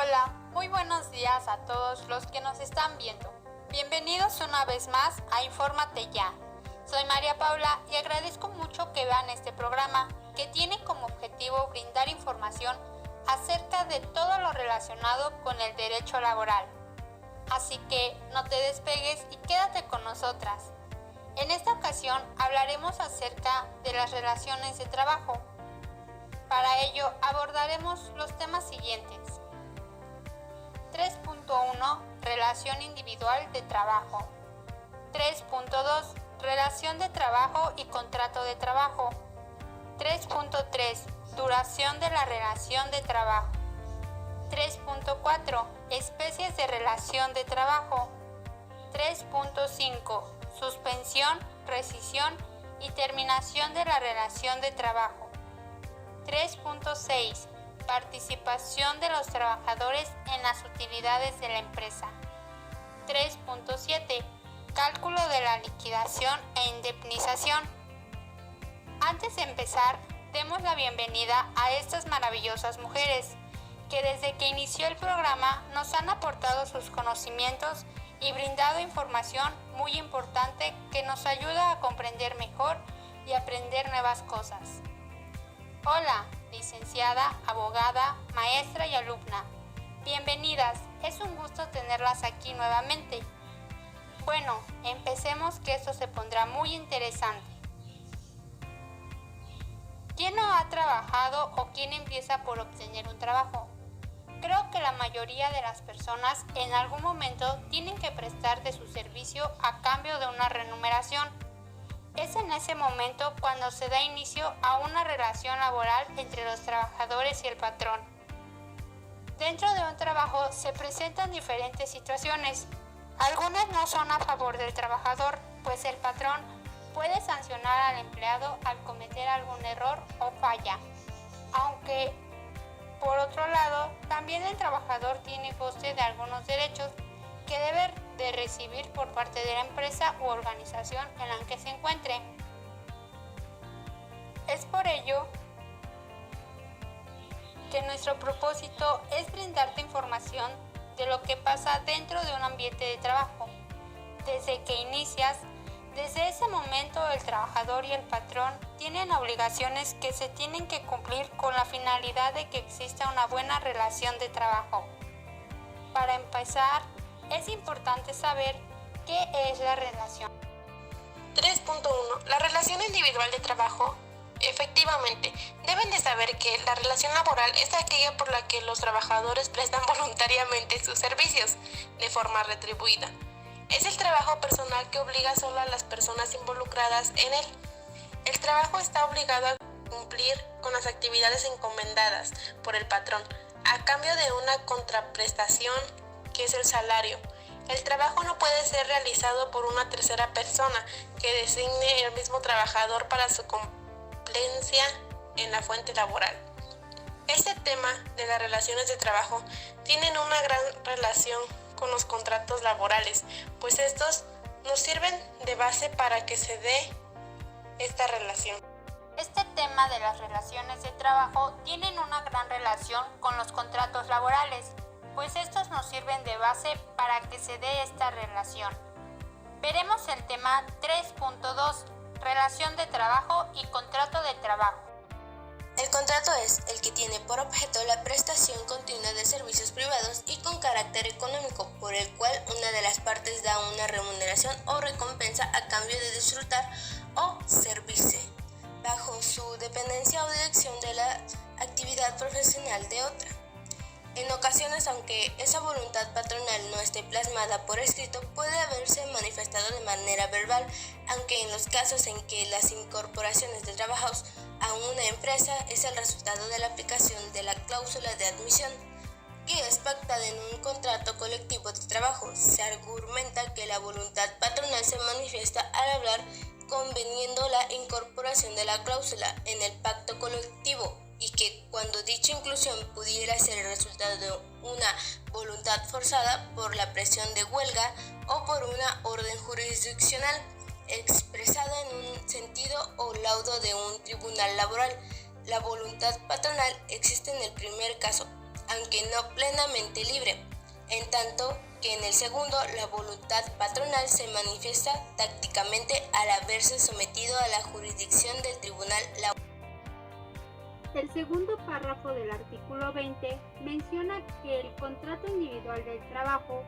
Hola, muy buenos días a todos los que nos están viendo. Bienvenidos una vez más a Infórmate Ya. Soy María Paula y agradezco mucho que vean este programa que tiene como objetivo brindar información acerca de todo lo relacionado con el derecho laboral. Así que no te despegues y quédate con nosotras. En esta ocasión hablaremos acerca de las relaciones de trabajo. Para ello abordaremos los temas siguientes. 3.1 Relación individual de trabajo. 3.2 Relación de trabajo y contrato de trabajo. 3.3 Duración de la relación de trabajo. 3.4 Especies de relación de trabajo. 3.5 Suspensión, rescisión y terminación de la relación de trabajo. 3.6 Participación de los trabajadores en las utilidades de la empresa. 3.7 Cálculo de la liquidación e indemnización. Antes de empezar, demos la bienvenida a estas maravillosas mujeres que desde que inició el programa nos han aportado sus conocimientos y brindado información muy importante que nos ayuda a comprender mejor y aprender nuevas cosas. Hola, licenciada, abogada, maestra y alumna. Bienvenidas, es un gusto tenerlas aquí nuevamente. Bueno, empecemos que esto se pondrá muy interesante. ¿Quién no ha trabajado o quién empieza por obtener un trabajo? Creo que la mayoría de las personas en algún momento tienen que prestar de su servicio a cambio de una remuneración. Es en ese momento cuando se da inicio a una relación laboral entre los trabajadores y el patrón. Dentro de un trabajo se presentan diferentes situaciones. Algunas no son a favor del trabajador, pues el patrón puede sancionar al empleado al cometer algún error o falla. Aunque, por otro lado, también el trabajador tiene goce de algunos derechos que debe de recibir por parte de la empresa u organización en la que se encuentre. Es por ello que nuestro propósito es brindarte información de lo que pasa dentro de un ambiente de trabajo. Desde que inicias, desde ese momento el trabajador y el patrón tienen obligaciones que se tienen que cumplir con la finalidad de que exista una buena relación de trabajo. Para empezar, es importante saber qué es la relación. 3.1 La relación individual de trabajo. Efectivamente, deben de saber que la relación laboral es aquella por la que los trabajadores prestan voluntariamente sus servicios de forma retribuida. Es el trabajo personal que obliga solo a las personas involucradas en él. El trabajo está obligado a cumplir con las actividades encomendadas por el patrón, a cambio de una contraprestación que es el salario. El trabajo no puede ser realizado por una tercera persona que designe el mismo trabajador para su competencia en la fuente laboral. Este tema de las relaciones de trabajo tienen una gran relación con los contratos laborales, pues estos nos sirven de base para que se dé esta relación. Este tema de las relaciones de trabajo tienen una gran relación con los contratos laborales, pues estos nos sirven de base para que se dé esta relación. Veremos el tema 3.2, Relación de trabajo y contrato de trabajo. El contrato es el que tiene por objeto la prestación continua de servicios privados y con carácter económico, por el cual una de las partes da una remuneración o recompensa a cambio de disfrutar o servirse, bajo su dependencia o dirección de la actividad profesional de otra. En ocasiones, aunque esa voluntad patronal no esté plasmada por escrito, puede haberse manifestado de manera verbal, aunque en los casos en que las incorporaciones de trabajos a una empresa es el resultado de la aplicación de la cláusula de admisión, que es pactada en un contrato colectivo de trabajo. Se argumenta que la voluntad patronal se manifiesta al hablar conveniendo la incorporación de la cláusula en el pacto colectivo, y que cuando dicha inclusión pudiera ser el resultado de una voluntad forzada por la presión de huelga o por una orden jurisdiccional expresada en un sentido o laudo de un tribunal laboral. La voluntad patronal existe en el primer caso, aunque no plenamente libre, en tanto que en el segundo la voluntad patronal se manifiesta tácticamente al haberse sometido a la jurisdicción del tribunal laboral. El segundo párrafo del artículo 20 menciona que el contrato individual del trabajo,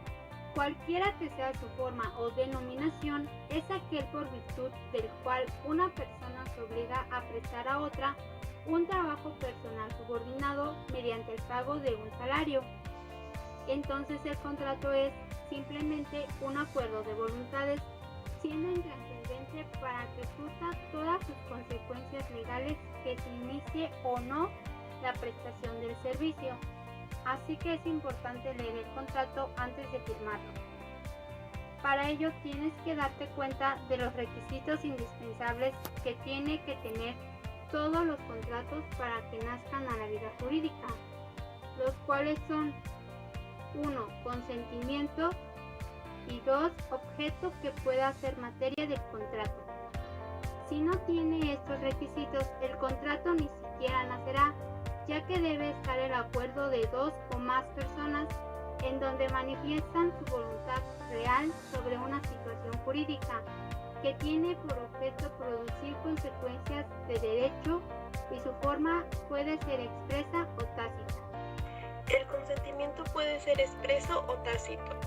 cualquiera que sea su forma o denominación, es aquel por virtud del cual una persona se obliga a prestar a otra un trabajo personal subordinado mediante el pago de un salario. Entonces el contrato es simplemente un acuerdo de voluntades, siendo intrascendente para que surta todas sus consecuencias legales que se inicie o no la prestación del servicio. Así que es importante leer el contrato antes de firmarlo. Para ello tienes que darte cuenta de los requisitos indispensables que tiene que tener todos los contratos para que nazcan a la vida jurídica, los cuales son 1. Consentimiento y 2. Objeto que pueda ser materia del contrato. Si no tiene estos requisitos, el contrato ni siquiera nacerá, ya que debe estar el acuerdo de 2 o más personas en donde manifiestan su voluntad real sobre una situación jurídica que tiene por objeto producir consecuencias de derecho y su forma puede ser expresa o tácita. El consentimiento puede ser expreso o tácito.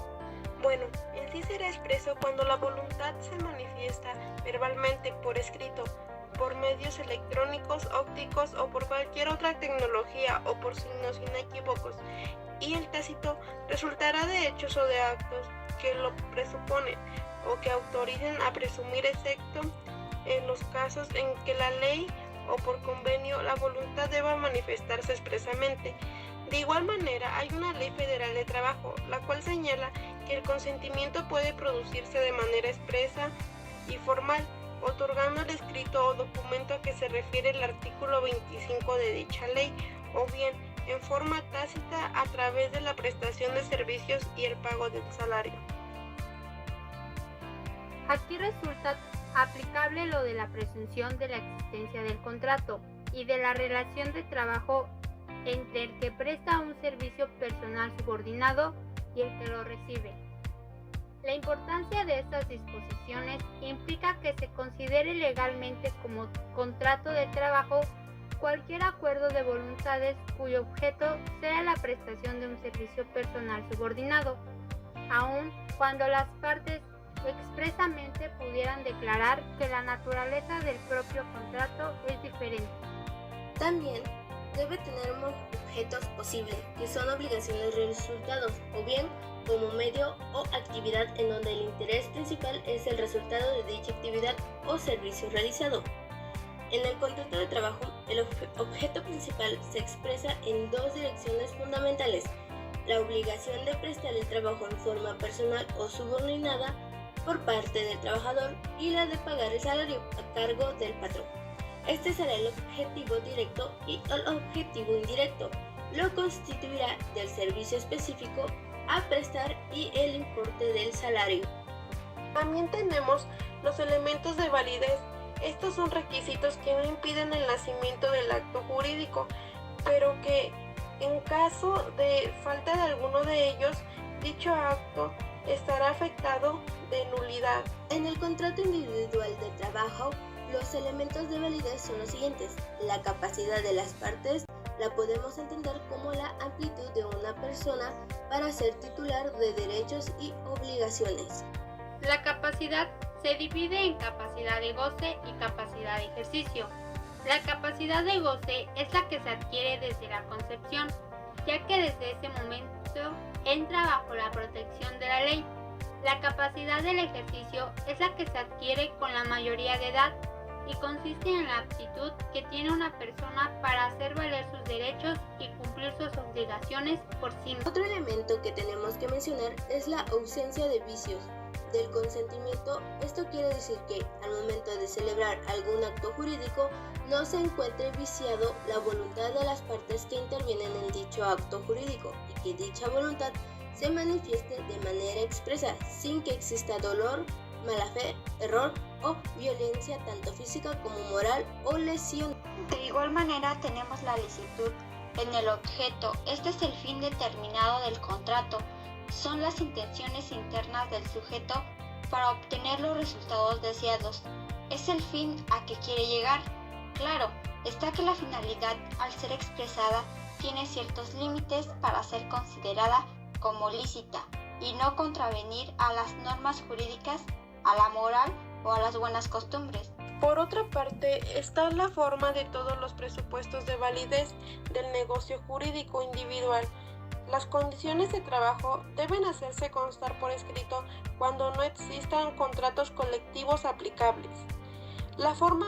Bueno, en sí será expreso cuando la voluntad se manifiesta verbalmente por escrito, por medios electrónicos, ópticos o por cualquier otra tecnología o por signos inequívocos, y el tácito resultará de hechos o de actos que lo presuponen o que autoricen a presumir, excepto en los casos en que la ley o por convenio la voluntad deba manifestarse expresamente. De igual manera, hay una ley federal de trabajo, la cual señala que el consentimiento puede producirse de manera expresa y formal, otorgando el escrito o documento a que se refiere el artículo 25 de dicha ley, o bien en forma tácita a través de la prestación de servicios y el pago del salario. Aquí resulta aplicable lo de la presunción de la existencia del contrato y de la relación de trabajo entre el que presta un servicio personal subordinado y el que lo recibe. La importancia de estas disposiciones implica que se considere legalmente como contrato de trabajo cualquier acuerdo de voluntades cuyo objeto sea la prestación de un servicio personal subordinado, aun cuando las partes expresamente pudieran declarar que la naturaleza del propio contrato es diferente. También debe tener objetos posibles, que son obligaciones de resultados, o bien como medio o actividad en donde el interés principal es el resultado de dicha actividad o servicio realizado. En el contrato de trabajo, el objeto principal se expresa en dos direcciones fundamentales: la obligación de prestar el trabajo en forma personal o subordinada por parte del trabajador y la de pagar el salario a cargo del patrón. Este será el objetivo directo y el objetivo indirecto lo constituirá del servicio específico a prestar y el importe del salario. También tenemos los elementos de validez. Estos son requisitos que no impiden el nacimiento del acto jurídico, pero que en caso de falta de alguno de ellos, dicho acto estará afectado de nulidad. En el contrato individual de trabajo, los elementos de validez son los siguientes. La capacidad de las partes la podemos entender como la amplitud de una persona para ser titular de derechos y obligaciones. La capacidad se divide en capacidad de goce y capacidad de ejercicio. La capacidad de goce es la que se adquiere desde la concepción, ya que desde ese momento entra bajo la protección de la ley. La capacidad del ejercicio es la que se adquiere con la mayoría de edad y consiste en la aptitud que tiene una persona para hacer valer sus derechos y cumplir sus obligaciones por sí misma. Otro elemento que tenemos que mencionar es la ausencia de vicios del consentimiento. Esto quiere decir que al momento de celebrar algún acto jurídico no se encuentre viciado la voluntad de las partes que intervienen en dicho acto jurídico y que dicha voluntad se manifieste de manera expresa sin que exista dolor, mala fe, error o violencia tanto física como moral o lesión. De igual manera tenemos la licitud, en el objeto. Este es el fin determinado del contrato. Son las intenciones internas del sujeto para obtener los resultados deseados. Es el fin a que quiere llegar. Claro, está que la finalidad, al ser expresada, tiene ciertos límites para ser considerada como lícita y no contravenir a las normas jurídicas, a la moral o a las buenas costumbres. Por otra parte, está la forma de todos los presupuestos de validez del negocio jurídico individual. Las condiciones de trabajo deben hacerse constar por escrito cuando no existan contratos colectivos aplicables. La forma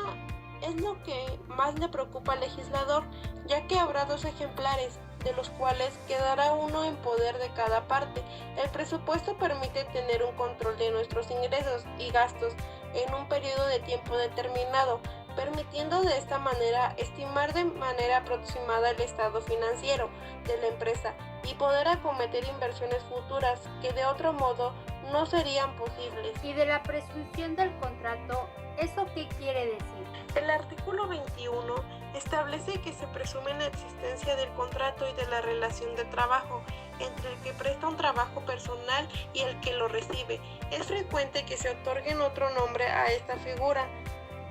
es lo que más le preocupa al legislador, ya que habrá dos ejemplares, de los cuales quedará uno en poder de cada parte. El presupuesto permite tener un control de nuestros ingresos y gastos en un periodo de tiempo determinado, permitiendo de esta manera estimar de manera aproximada el estado financiero de la empresa y poder acometer inversiones futuras que de otro modo no serían posibles. Y de la presunción del contrato, ¿eso qué quiere decir? El artículo 21 establece que se presume la existencia del contrato y de la relación de trabajo entre el que presta un trabajo personal y el que lo recibe. Es frecuente que se otorguen otro nombre a esta figura,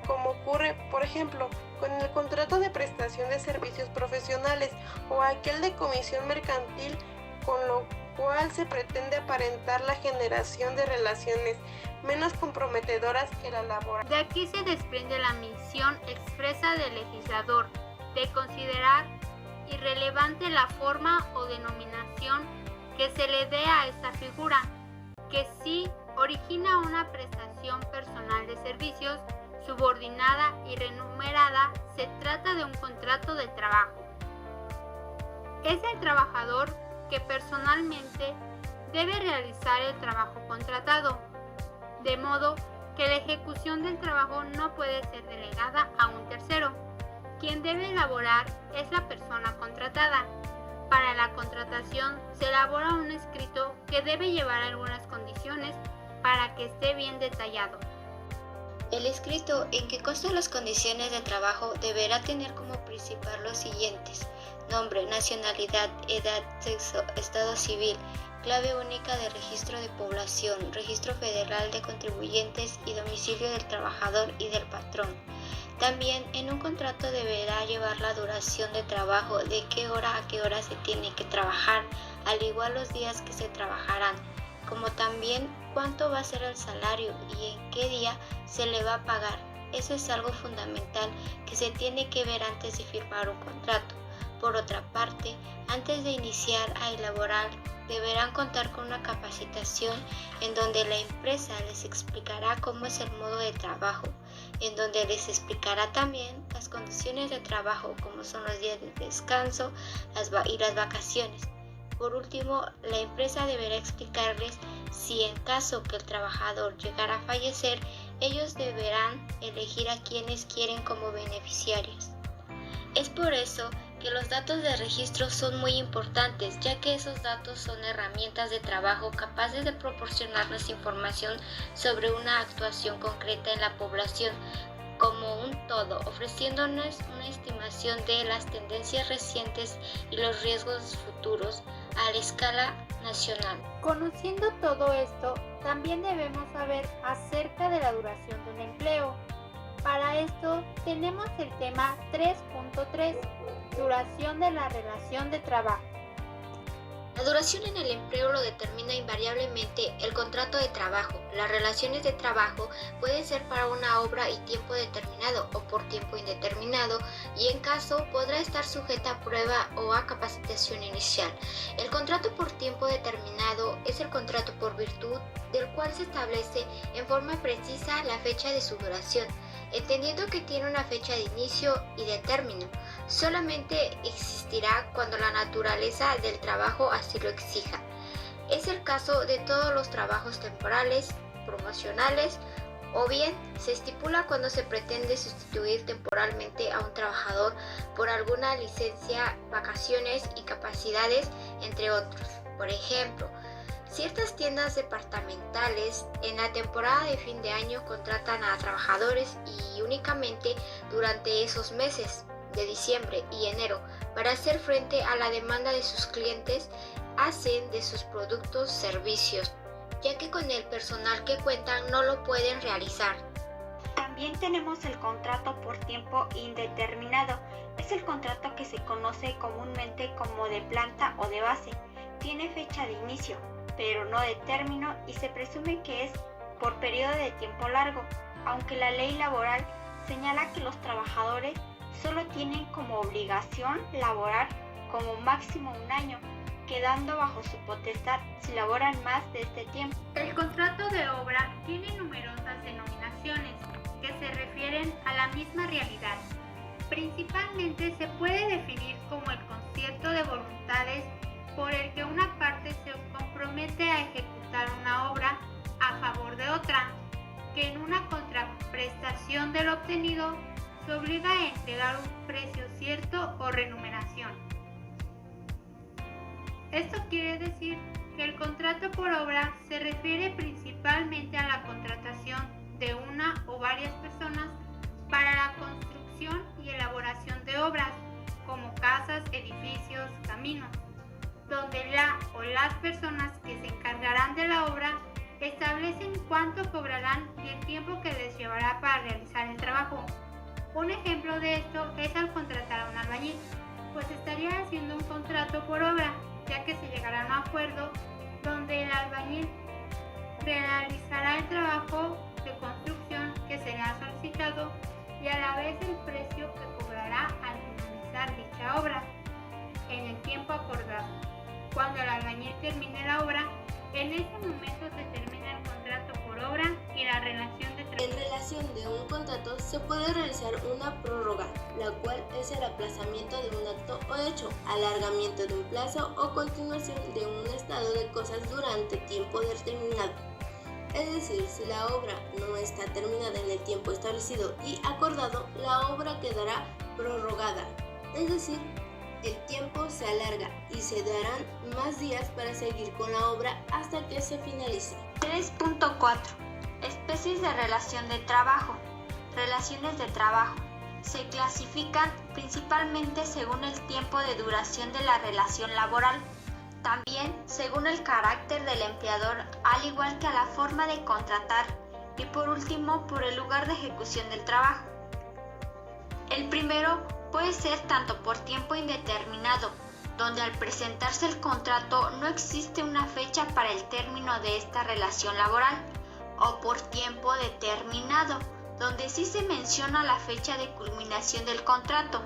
como ocurre, por ejemplo, con el contrato de prestación de servicios profesionales o aquel de comisión mercantil, con lo cual se pretende aparentar la generación de relaciones menos comprometedoras que la laboral. De aquí se desprende la misión expresa del legislador de considerar irrelevante la forma o denominación que se le dé a esta figura, que sí origina una prestación personal de servicios subordinada y remunerada, se trata de un contrato de trabajo. Es el trabajador que personalmente debe realizar el trabajo contratado, de modo que la ejecución del trabajo no puede ser delegada a un tercero. Quien debe elaborar es la persona contratada. Para la contratación se elabora un escrito que debe llevar algunas condiciones para que esté bien detallado. El escrito en que constan las condiciones de trabajo deberá tener como principal los siguientes: nombre, nacionalidad, edad, sexo, estado civil, clave única de registro de población, registro federal de contribuyentes y domicilio del trabajador y del patrón. También en un contrato deberá llevar la duración de trabajo, de qué hora a qué hora se tiene que trabajar, al igual los días que se trabajarán, como también cuánto va a ser el salario y en qué día se le va a pagar. Eso es algo fundamental que se tiene que ver antes de firmar un contrato. Por otra parte, antes de iniciar a elaborar, deberán contar con una capacitación en donde la empresa les explicará cómo es el modo de trabajo, en donde les explicará también las condiciones de trabajo, como son los días de descanso y las vacaciones. Por último, la empresa deberá explicarles si en caso que el trabajador llegara a fallecer, ellos deberán elegir a quienes quieren como beneficiarios. Es por eso que los datos de registro son muy importantes, ya que esos datos son herramientas de trabajo capaces de proporcionarnos información sobre una actuación concreta en la población como un todo, ofreciéndonos una estimación de las tendencias recientes y los riesgos futuros a la escala nacional. Conociendo todo esto, también debemos saber acerca de la duración de un empleo. Para esto tenemos el tema 3.3, duración de la relación de trabajo. La duración en el empleo lo determina invariablemente el contrato de trabajo. Las relaciones de trabajo pueden ser para una obra y tiempo determinado o por tiempo indeterminado, y en caso podrá estar sujeta a prueba o a capacitación inicial. El contrato por tiempo determinado es el contrato por virtud del cual se establece en forma precisa la fecha de su duración, entendiendo que tiene una fecha de inicio y de término. Solamente existirá cuando la naturaleza del trabajo así lo exija. Es el caso de todos los trabajos temporales, promocionales, o bien se estipula cuando se pretende sustituir temporalmente a un trabajador por alguna licencia, vacaciones y capacidades, entre otros. Por ejemplo, ciertas tiendas departamentales en la temporada de fin de año contratan a trabajadores y únicamente durante esos meses de diciembre y enero para hacer frente a la demanda de sus clientes, hacen de sus productos servicios, ya que con el personal que cuentan no lo pueden realizar. También tenemos el contrato por tiempo indeterminado. Es el contrato que se conoce comúnmente como de planta o de base. Tiene fecha de inicio, pero no de término, y se presume que es por periodo de tiempo largo, aunque la ley laboral señala que los trabajadores solo tienen como obligación laborar como máximo un año, quedando bajo su potestad si laboran más de este tiempo. El contrato de obra tiene numerosas denominaciones que se refieren a la misma realidad. Principalmente se puede definir como el concierto de voluntades por el que una parte se compromete a ejecutar una obra a favor de otra, que en una contraprestación de lo obtenido se obliga a entregar un precio cierto o remuneración. Esto quiere decir que el contrato por obra se refiere principalmente a la contratación de una o varias personas para la construcción y elaboración de obras, como casas, edificios, caminos, donde la o las personas que se encargarán de la obra establecen cuánto cobrarán y el tiempo que les llevará para realizar el trabajo. Un ejemplo de esto es al contratar a un albañil, pues estaría haciendo un contrato por obra, ya que se llegará a un acuerdo donde el albañil realizará el trabajo de construcción que será solicitado y a la vez el precio que cobrará al finalizar dicha obra en el tiempo acordado. Cuando el albañil termine la obra, en ese momento se termina el contrato por obra y la relación de trabajo. En relación de un contrato se puede realizar una prórroga, la cual es el aplazamiento de un acto o hecho, alargamiento de un plazo o continuación de un estado de cosas durante tiempo determinado. Es decir, si la obra no está terminada en el tiempo establecido y acordado, la obra quedará prorrogada, es decir, el tiempo se alarga y se darán más días para seguir con la obra hasta que se finalice. 3.4. Especies de relación de trabajo. Relaciones de trabajo. Se clasifican principalmente según el tiempo de duración de la relación laboral, también según el carácter del empleador, al igual que a la forma de contratar, y por último por el lugar de ejecución del trabajo. El primero puede ser tanto por tiempo indeterminado, donde al presentarse el contrato no existe una fecha para el término de esta relación laboral, o por tiempo determinado, donde sí se menciona la fecha de culminación del contrato.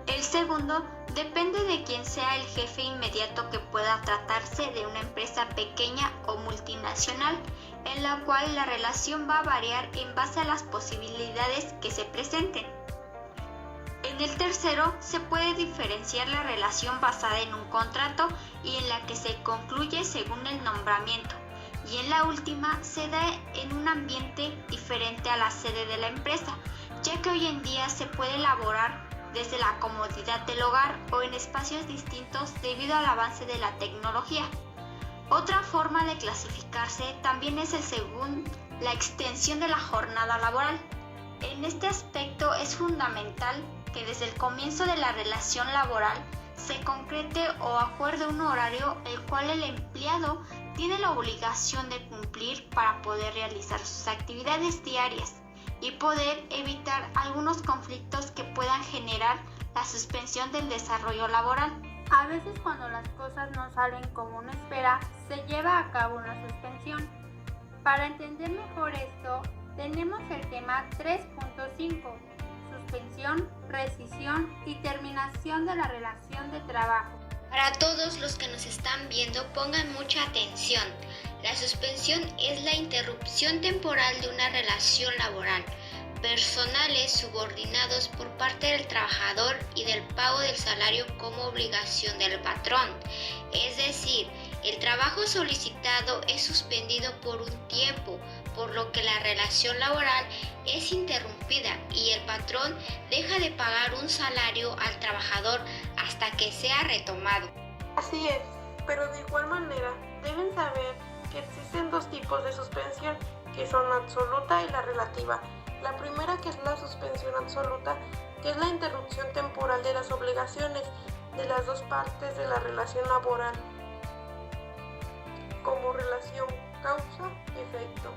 El segundo depende de quién sea el jefe inmediato, que pueda tratarse de una empresa pequeña o multinacional, en la cual la relación va a variar en base a las posibilidades que se presenten. En el tercero se puede diferenciar la relación basada en un contrato y en la que se concluye según el nombramiento, y en la última se da en un ambiente diferente a la sede de la empresa, ya que hoy en día se puede elaborar desde la comodidad del hogar o en espacios distintos debido al avance de la tecnología. Otra forma de clasificarse también es el según la extensión de la jornada laboral. En este aspecto es fundamental que desde el comienzo de la relación laboral se concrete o acuerde un horario el cual el empleado tiene la obligación de cumplir para poder realizar sus actividades diarias y poder evitar algunos conflictos que puedan generar la suspensión del desarrollo laboral. A veces cuando las cosas no salen como uno espera, se lleva a cabo una suspensión. Para entender mejor esto, tenemos el tema 3.5, suspensión, rescisión y terminación de la relación de trabajo. Para todos los que nos están viendo, pongan mucha atención. La suspensión es la interrupción temporal de una relación laboral, personales subordinados por parte del trabajador y del pago del salario como obligación del patrón. Es decir, el trabajo solicitado es suspendido por un tiempo, por lo que la relación laboral es interrumpida y el patrón deja de pagar un salario al trabajador hasta que sea retomado. Así es, pero de igual manera deben saber que existen dos tipos de suspensión, que son la absoluta y la relativa. La primera, que es la suspensión absoluta, que es la interrupción temporal de las obligaciones de las dos partes de la relación laboral, como relación causa-efecto.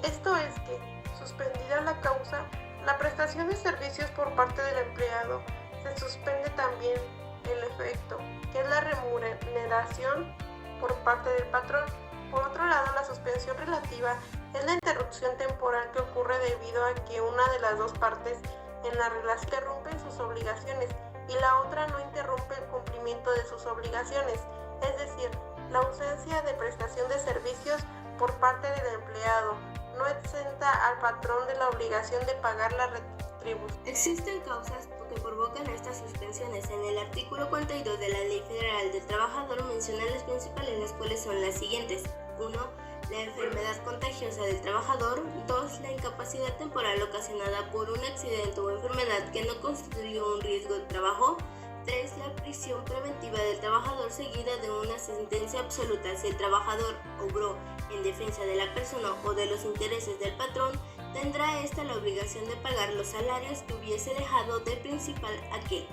Esto es que, suspendida la causa, la prestación de servicios por parte del empleado, se suspende también el efecto, que es la remuneración por parte del patrón. Por otro lado, la suspensión relativa es la interrupción temporal que ocurre debido a que una de las dos partes en la relación interrumpe sus obligaciones y la otra no interrumpe el cumplimiento de sus obligaciones, es decir, la ausencia de prestación de servicios por parte del empleado no exenta al patrón de la obligación de pagar la retribución. Existen causas que provocan estas suspensiones. En el artículo 42 de la Ley Federal del Trabajador menciona las principales, las cuales son las siguientes. 1. La enfermedad contagiosa del trabajador. 2. La incapacidad temporal ocasionada por un accidente o enfermedad que no constituyó un riesgo de trabajo. 3. La prisión preventiva del trabajador seguida de una sentencia absoluta. Si el trabajador obró en defensa de la persona o de los intereses del patrón, tendrá ésta la obligación de pagar los salarios que hubiese dejado de principal aquel.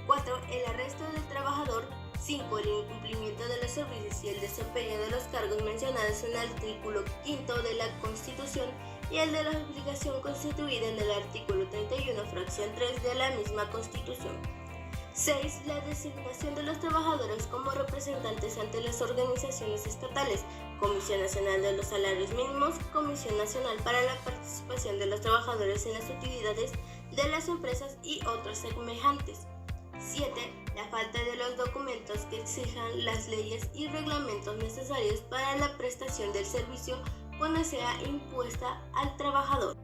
4. El arresto del trabajador. 5. El incumplimiento de los servicios y el desempeño de los cargos mencionados en el artículo 5 de la Constitución y el de la obligación constituida en el artículo 31, fracción 3 de la misma Constitución. 6. La designación de los trabajadores como representantes ante las organizaciones estatales, Comisión Nacional de los Salarios Mínimos, Comisión Nacional para la Participación de los Trabajadores en las Utilidades de las Empresas y otros semejantes. 7. La falta de los documentos que exijan las leyes y reglamentos necesarios para la prestación del servicio cuando sea impuesta al trabajador.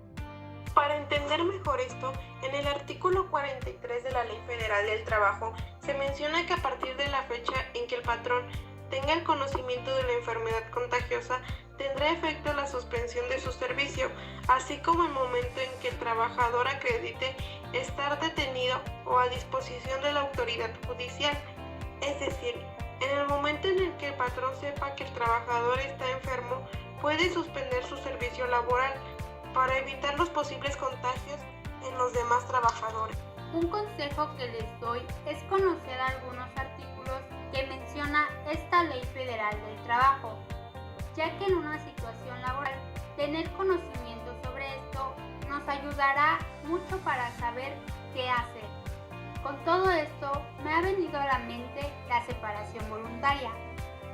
Para entender mejor esto, en el artículo 43 de la Ley Federal del Trabajo se menciona que a partir de la fecha en que el patrón tenga el conocimiento de la enfermedad contagiosa, tendrá efecto la suspensión de su servicio, así como el momento en que el trabajador acredite estar detenido o a disposición de la autoridad judicial. Es decir, en el momento en el que el patrón sepa que el trabajador está enfermo, puede suspender su servicio laboral para evitar los posibles contagios en los demás trabajadores. Un consejo que les doy es conocer algunos artículos que menciona esta Ley Federal del Trabajo, ya que en una situación laboral tener conocimiento sobre esto nos ayudará mucho para saber qué hacer. Con todo esto me ha venido a la mente la separación voluntaria.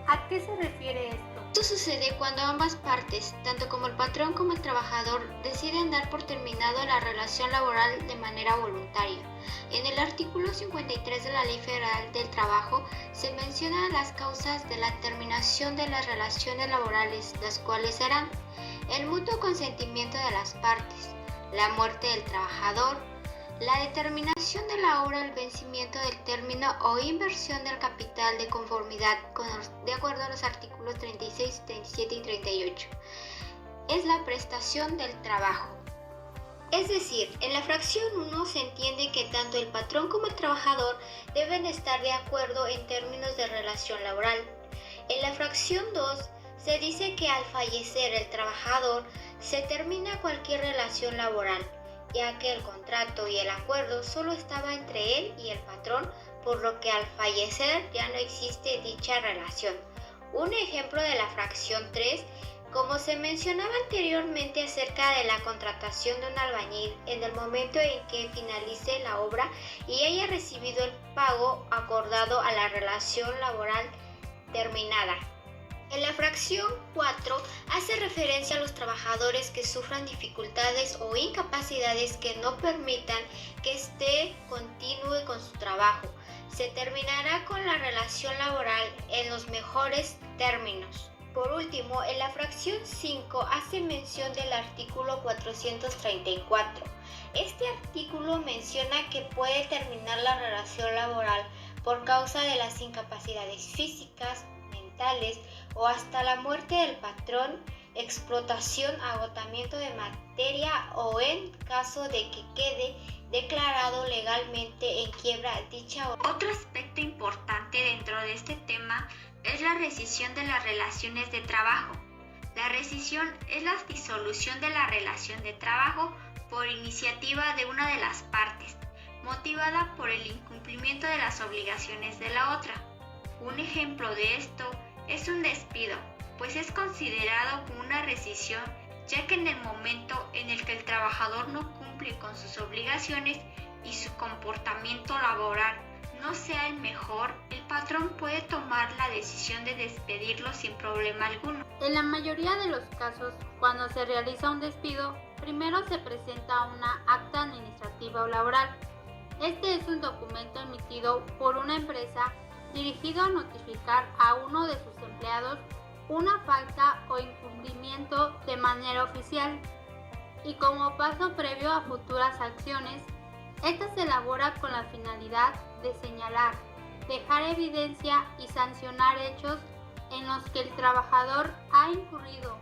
¿A qué se refiere esto? Esto sucede cuando ambas partes, tanto como el patrón como el trabajador, deciden dar por terminado la relación laboral de manera voluntaria. En el artículo 53 de la Ley Federal del Trabajo se mencionan las causas de la terminación de las relaciones laborales, las cuales serán el mutuo consentimiento de las partes, la muerte del trabajador, la determinación de la hora del vencimiento del término o inversión del capital de conformidad de acuerdo a los artículos 36, 37 y 38. Es la prestación del trabajo. Es decir, en la fracción 1 se entiende que tanto el patrón como el trabajador deben estar de acuerdo en términos de relación laboral. En la fracción 2 se dice que al fallecer el trabajador se termina cualquier relación laboral, ya que el contrato y el acuerdo solo estaba entre él y el patrón, por lo que al fallecer ya no existe dicha relación. Un ejemplo de la fracción 3, como se mencionaba anteriormente acerca de la contratación de un albañil en el momento en que finalice la obra y haya recibido el pago acordado a la relación laboral terminada. En la fracción 4 hace referencia a los trabajadores que sufran dificultades o incapacidades que no permitan que continúe con su trabajo. Se terminará con la relación laboral en los mejores términos. Por último, en la fracción 5 hace mención del artículo 434. Este artículo menciona que puede terminar la relación laboral por causa de las incapacidades físicas, mentales o hasta la muerte del patrón, explotación, agotamiento de materia o en caso de que quede declarado legalmente en quiebra dicha. Otro aspecto importante dentro de este tema es la rescisión de las relaciones de trabajo. La rescisión es la disolución de la relación de trabajo por iniciativa de una de las partes, motivada por el incumplimiento de las obligaciones de la otra. Un ejemplo de esto es un despido, pues es considerado como una rescisión, ya que en el momento en el que el trabajador no cumple con sus obligaciones y su comportamiento laboral no sea el mejor, el patrón puede tomar la decisión de despedirlo sin problema alguno. En la mayoría de los casos, cuando se realiza un despido, primero se presenta una acta administrativa o laboral. Este es un documento emitido por una empresa dirigido a notificar a uno de sus empleados una falta o incumplimiento de manera oficial y como paso previo a futuras acciones. Esta se elabora con la finalidad de señalar, dejar evidencia y sancionar hechos en los que el trabajador ha incurrido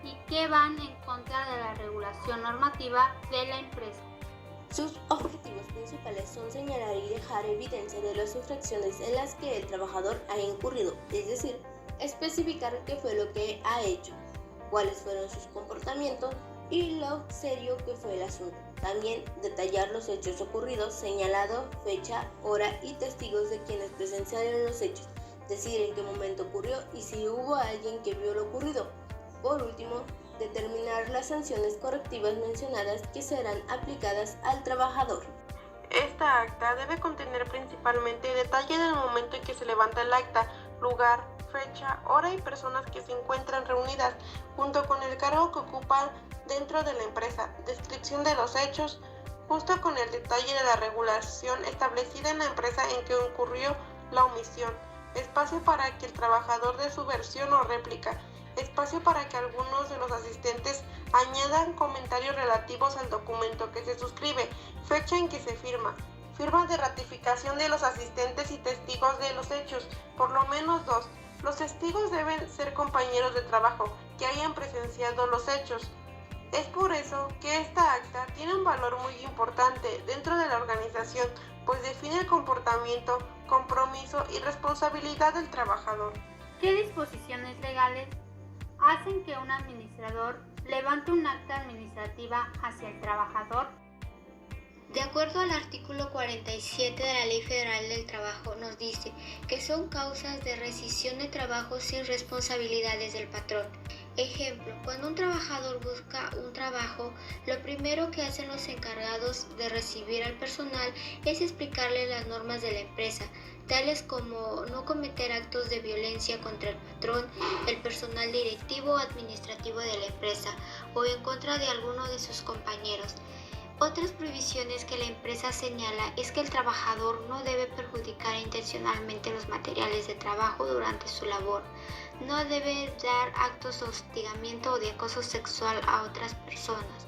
y que van en contra de la regulación normativa de la empresa. Sus objetivos principales son señalar y dejar evidencia de las infracciones en las que el trabajador ha incurrido, es decir, especificar qué fue lo que ha hecho, cuáles fueron sus comportamientos y lo serio que fue el asunto. También detallar los hechos ocurridos, señalado fecha, hora y testigos de quienes presenciaron los hechos, decir en qué momento ocurrió y si hubo alguien que vio lo ocurrido. Por último, determinar las sanciones correctivas mencionadas que serán aplicadas al trabajador. Esta acta debe contener principalmente detalle del momento en que se levanta el acta, lugar, fecha, hora y personas que se encuentran reunidas, junto con el cargo que ocupan dentro de la empresa, descripción de los hechos, justo con el detalle de la regulación establecida en la empresa en que ocurrió la omisión, espacio para que el trabajador dé su versión o réplica, espacio para que algunos de los asistentes añadan comentarios relativos al documento que se suscribe, fecha en que se firma, firmas de ratificación de los asistentes y testigos de los hechos, por lo menos 2. Los testigos deben ser compañeros de trabajo que hayan presenciado los hechos. Es por eso que esta acta tiene un valor muy importante dentro de la organización, pues define el comportamiento, compromiso y responsabilidad del trabajador. ¿Qué disposiciones legales hacen que un administrador levante un acta administrativa hacia el trabajador? De acuerdo al artículo 47 de la Ley Federal del Trabajo, nos dice que son causas de rescisión de trabajo sin responsabilidades del patrón. Ejemplo, cuando un trabajador busca un trabajo, lo primero que hacen los encargados de recibir al personal es explicarle las normas de la empresa, tales como no cometer actos de violencia contra el patrón, el personal directivo o administrativo de la empresa o en contra de alguno de sus compañeros. Otras prohibiciones que la empresa señala es que el trabajador no debe perjudicar intencionalmente los materiales de trabajo durante su labor, no debe dar actos de hostigamiento o de acoso sexual a otras personas,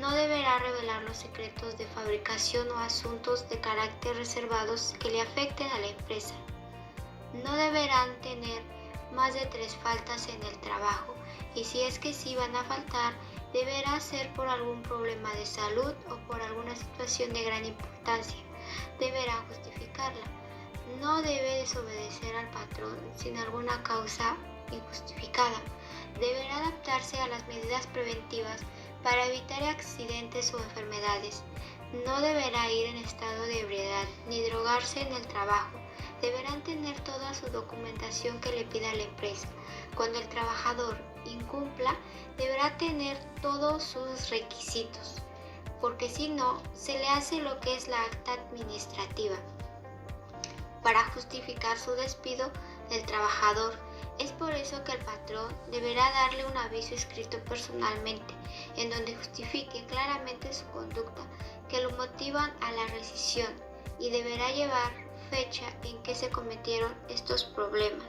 no deberá revelar los secretos de fabricación o asuntos de carácter reservados que le afecten a la empresa, no deberán tener más de 3 faltas en el trabajo y si es que sí van a faltar, deberá ser por algún problema de salud o por alguna situación de gran importancia. Deberá justificarla. No debe desobedecer al patrón sin alguna causa injustificada. Deberá adaptarse a las medidas preventivas para evitar accidentes o enfermedades. No deberá ir en estado de ebriedad ni drogarse en el trabajo. Deberán tener toda su documentación que le pida la empresa. Cuando el trabajador incumpla, deberá tener todos sus requisitos, porque si no, se le hace lo que es la acta administrativa para justificar su despido del trabajador. Es por eso que el patrón deberá darle un aviso escrito personalmente, en donde justifique claramente su conducta, que lo motivan a la rescisión, y deberá llevar fecha en que se cometieron estos problemas.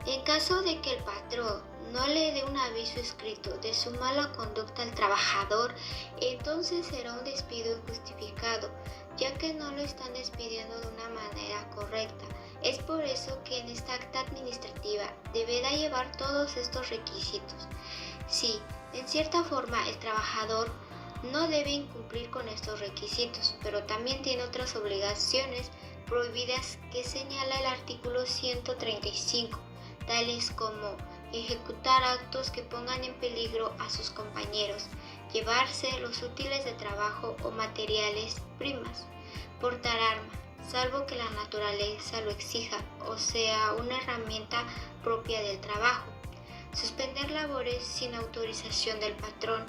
En caso de que el patrón no le dé un aviso escrito de su mala conducta al trabajador, entonces será un despido injustificado, ya que no lo están despidiendo de una manera correcta. Es por eso que en esta acta administrativa deberá llevar todos estos requisitos. Sí, en cierta forma el trabajador no debe incumplir con estos requisitos, pero también tiene otras obligaciones prohibidas que señala el artículo 135, tales como ejecutar actos que pongan en peligro a sus compañeros, llevarse los útiles de trabajo o materiales primas, portar arma, salvo que la naturaleza lo exija o sea una herramienta propia del trabajo, suspender labores sin autorización del patrón,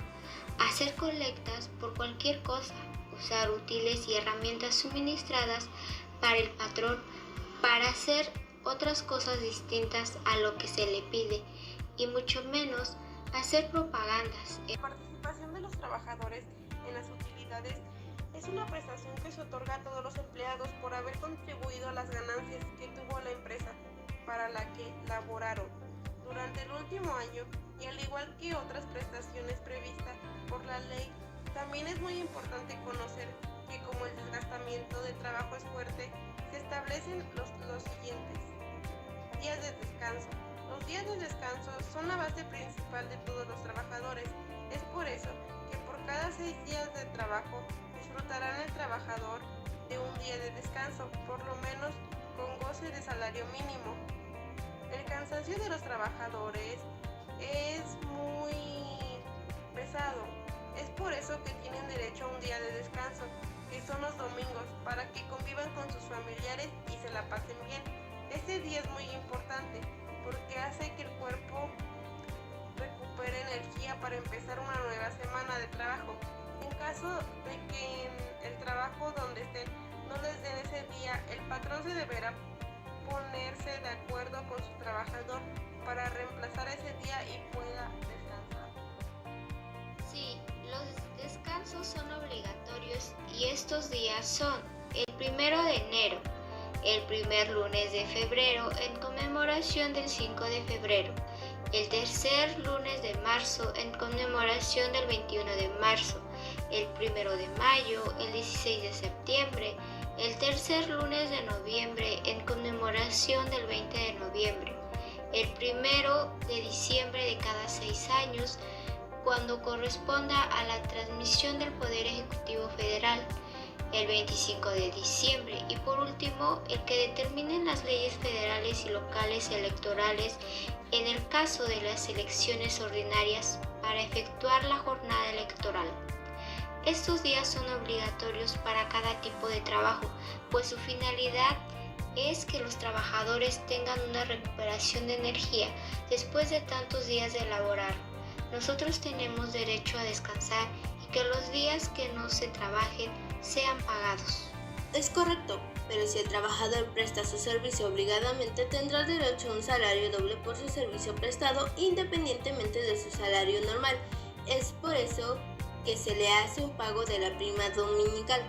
hacer colectas por cualquier cosa, usar útiles y herramientas suministradas para el patrón para hacer otras cosas distintas a lo que se le pide y mucho menos hacer propagandas. La participación de los trabajadores en las utilidades es una prestación que se otorga a todos los empleados por haber contribuido a las ganancias que tuvo la empresa para la que laboraron durante el último año, y al igual que otras prestaciones previstas por la ley, también es muy importante conocer que como el desgastamiento de trabajo es fuerte, se establecen los siguientes: días de descanso. Los días de descanso son la base principal de todos los trabajadores. Es por eso que por cada 6 días de trabajo disfrutarán el trabajador de un día de descanso, por lo menos con goce de salario mínimo. El cansancio de los trabajadores es muy pesado. Es por eso que tienen derecho a un día de descanso, que son los domingos, para que convivan con sus familiares y se la pasen bien. Este día es muy importante porque hace que el cuerpo recupere energía para empezar una nueva semana de trabajo. En caso de que en el trabajo donde estén no les den ese día, el patrón se deberá ponerse de acuerdo con su trabajador para reemplazar ese día y pueda descansar. Sí, los descansos son obligatorios y estos días son el 1 de enero, el primer lunes de febrero en conmemoración del 5 de febrero, el tercer lunes de marzo en conmemoración del 21 de marzo, el 1 de mayo, el 16 de septiembre, el tercer lunes de noviembre en conmemoración del 20 de noviembre, el 1 de diciembre de cada 6 años, cuando corresponda a la transmisión del Poder Ejecutivo Federal, el 25 de diciembre y por último el que determinen las leyes federales y locales electorales en el caso de las elecciones ordinarias para efectuar la jornada electoral. Estos días son obligatorios para cada tipo de trabajo, pues su finalidad es que los trabajadores tengan una recuperación de energía después de tantos días de laborar. Nosotros tenemos derecho a descansar y que los días que no se trabajen sean pagados. Es correcto, pero si el trabajador presta su servicio obligadamente tendrá derecho a un salario doble por su servicio prestado independientemente de su salario normal. Es por eso que se le hace un pago de la prima dominical.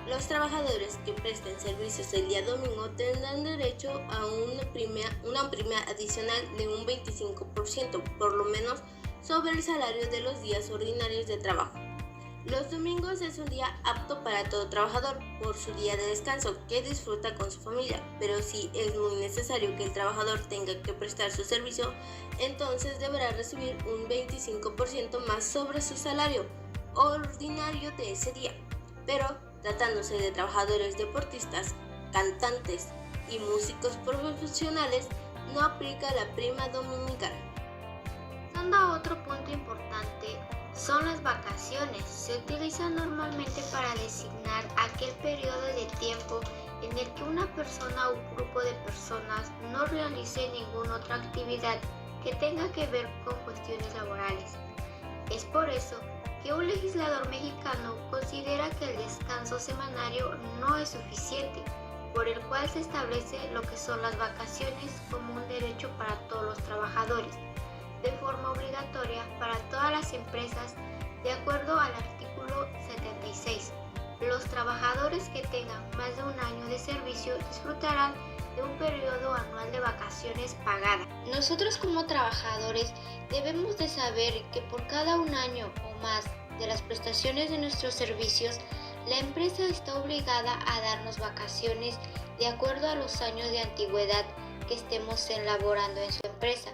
Los trabajadores que presten servicios el día domingo tendrán derecho a una prima adicional de un 25%, por lo menos, sobre el salario de los días ordinarios de trabajo. Los domingos es un día apto para todo trabajador por su día de descanso que disfruta con su familia, pero si es muy necesario que el trabajador tenga que prestar su servicio, entonces deberá recibir un 25% más sobre su salario ordinario de ese día. Pero tratándose de trabajadores deportistas, cantantes y músicos profesionales, no aplica la prima dominical. Pasando a otro punto importante, son las vacaciones. Se utilizan normalmente para designar aquel periodo de tiempo en el que una persona o un grupo de personas no realice ninguna otra actividad que tenga que ver con cuestiones laborales. Es por eso que un legislador mexicano considera que el descanso semanario no es suficiente, por el cual se establece lo que son las vacaciones como un derecho para todos los trabajadores, de forma obligatoria para todas las empresas, de acuerdo al artículo 76. Los trabajadores que tengan más de un año de servicio disfrutarán de un periodo anual de vacaciones pagada. Nosotros como trabajadores debemos de saber que por cada un año o más de las prestaciones de nuestros servicios, la empresa está obligada a darnos vacaciones de acuerdo a los años de antigüedad que estemos elaborando en su empresa.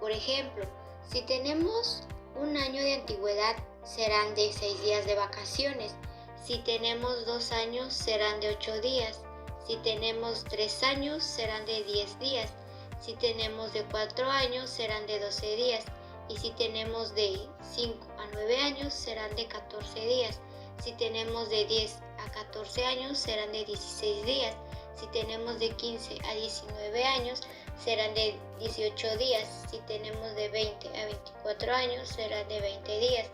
Por ejemplo, si tenemos un año de antigüedad, serán de 6 días de vacaciones. Si tenemos 2 años, serán de 8 días. Si tenemos 3 años, serán de 10 días. Si tenemos de 4 años, serán de 12 días. Y si tenemos de 5 a 9 años, serán de 14 días. Si tenemos de 10 a a 14 años serán de 16 días. Si tenemos de 15 a 19 años serán de 18 días. Si tenemos de 20 a 24 años serán de 20 días.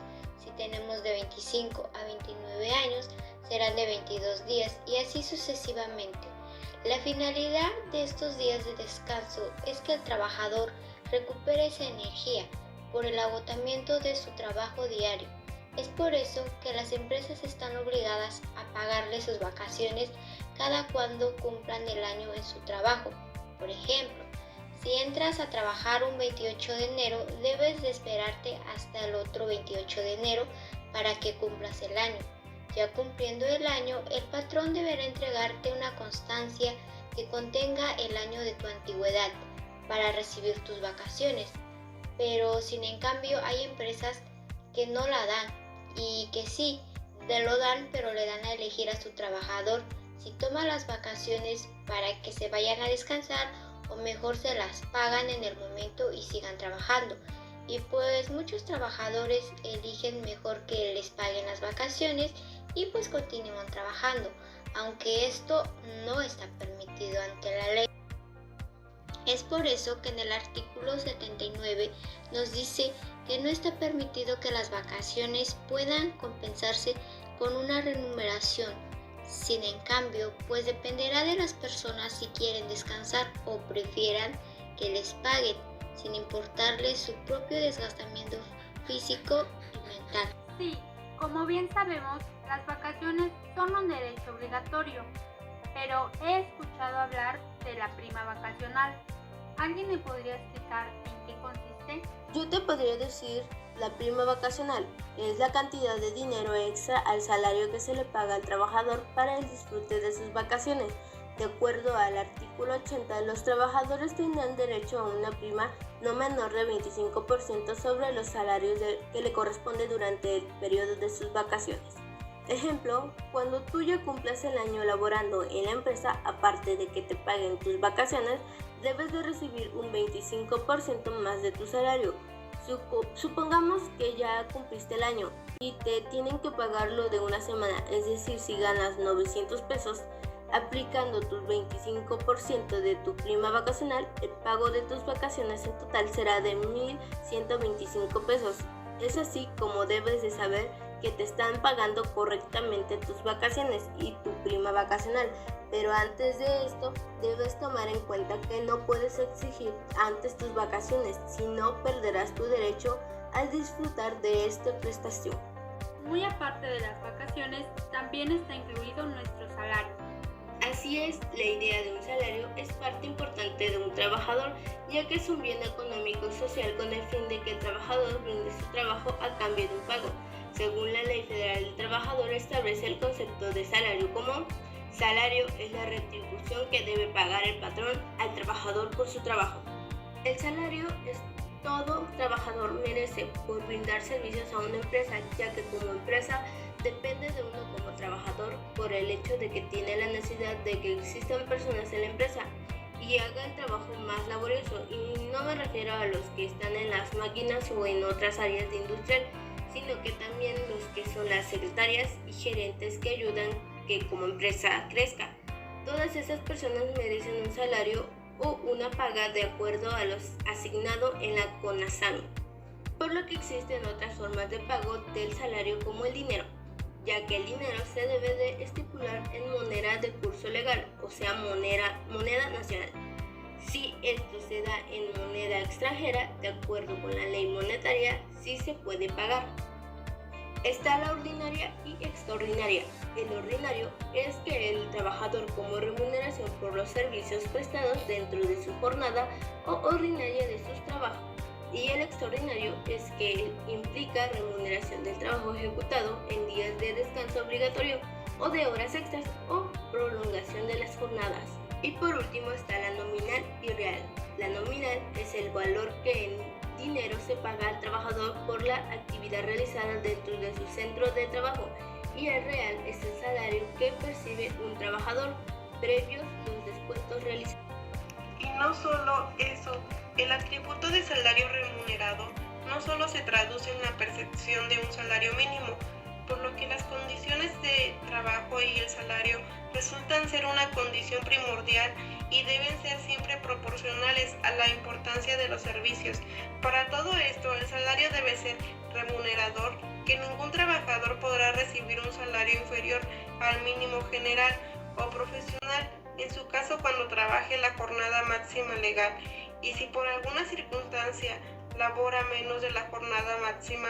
Si tenemos de 25 a 29 años serán de 22 días y así sucesivamente. La finalidad de estos días de descanso es que el trabajador recupere esa energía por el agotamiento de su trabajo diario. Es por eso que las empresas están obligadas a pagarle sus vacaciones cada cuando cumplan el año en su trabajo. Por ejemplo, si entras a trabajar un 28 de enero, debes de esperarte hasta el otro 28 de enero para que cumplas el año. Ya cumpliendo el año, el patrón deberá entregarte una constancia que contenga el año de tu antigüedad para recibir tus vacaciones. Pero sin en cambio hay empresas que no la dan y que sí, te lo dan, pero le dan a elegir a su trabajador si toma las vacaciones para que se vayan a descansar o mejor se las pagan en el momento y sigan trabajando. Y pues muchos trabajadores eligen mejor que les paguen las vacaciones y pues continúan trabajando, aunque esto no está permitido ante la ley. Es por eso que en el artículo 79 nos dice que no está permitido que las vacaciones puedan compensarse con una remuneración. Sin en cambio, pues dependerá de las personas si quieren descansar o prefieran que les paguen, sin importarles su propio desgastamiento físico y mental. Sí, como bien sabemos, las vacaciones son un derecho obligatorio, pero he escuchado hablar de la prima vacacional. ¿Alguien me podría explicar en qué consiste? Yo te podría decir, la prima vacacional es la cantidad de dinero extra al salario que se le paga al trabajador para el disfrute de sus vacaciones. De acuerdo al artículo 80, los trabajadores tendrán derecho a una prima no menor de 25% sobre los salarios que le corresponde durante el periodo de sus vacaciones. Ejemplo, cuando tú ya cumplas el año laborando en la empresa, aparte de que te paguen tus vacaciones, debes de recibir un 25% más de tu salario. Supongamos que ya cumpliste el año y te tienen que pagarlo de una semana, es decir, si ganas 900 pesos, aplicando tus 25% de tu prima vacacional, el pago de tus vacaciones en total será de 1,125 pesos. Es así como debes de saber que te están pagando correctamente tus vacaciones y tu prima vacacional. Pero antes de esto, debes tomar en cuenta que no puedes exigir antes tus vacaciones, si no perderás tu derecho a disfrutar de esta prestación. Muy aparte de las vacaciones, también está incluido nuestro salario. Así es, la idea de un salario es parte importante de un trabajador, ya que es un bien económico y social con el fin de que el trabajador brinde su trabajo a cambio de un pago. Según la Ley Federal del Trabajador, establece el concepto de salario común. Salario es la retribución que debe pagar el patrón al trabajador por su trabajo. El salario es todo trabajador merece por brindar servicios a una empresa, ya que como empresa depende de uno como trabajador por el hecho de que tiene la necesidad de que existan personas en la empresa y haga el trabajo más laborioso. Y no me refiero a los que están en las máquinas o en otras áreas de industrial, sino que también los que son las secretarias y gerentes que ayudan que como empresa crezca. Todas esas personas merecen un salario o una paga de acuerdo a los asignado en la CONASAMI, por lo que existen otras formas de pago del salario como el dinero, ya que el dinero se debe de estipular en moneda de curso legal, o sea moneda nacional. Si esto se da en moneda extranjera, de acuerdo con la ley monetaria, sí se puede pagar. Está la ordinaria y extraordinaria. El ordinario es que el trabajador como remuneración por los servicios prestados dentro de su jornada o ordinaria de sus trabajos. Y el extraordinario es que implica remuneración del trabajo ejecutado en días de descanso obligatorio o de horas extras o prolongación de las jornadas. Y por último está la nominal y real. La nominal es el valor que en dinero se paga al trabajador por la actividad realizada dentro de su centro de trabajo, y el real es el salario que percibe un trabajador previos los descuentos realizados. Y no solo eso, el atributo de salario remunerado no solo se traduce en la percepción de un salario mínimo, por lo que las condiciones de trabajo y el salario resultan ser una condición primordial y deben ser siempre proporcionales a la importancia de los servicios. Para todo esto, el salario debe ser remunerador, que ningún trabajador podrá recibir un salario inferior al mínimo general o profesional, en su caso cuando trabaje la jornada máxima legal, y si por alguna circunstancia labora menos de la jornada máxima,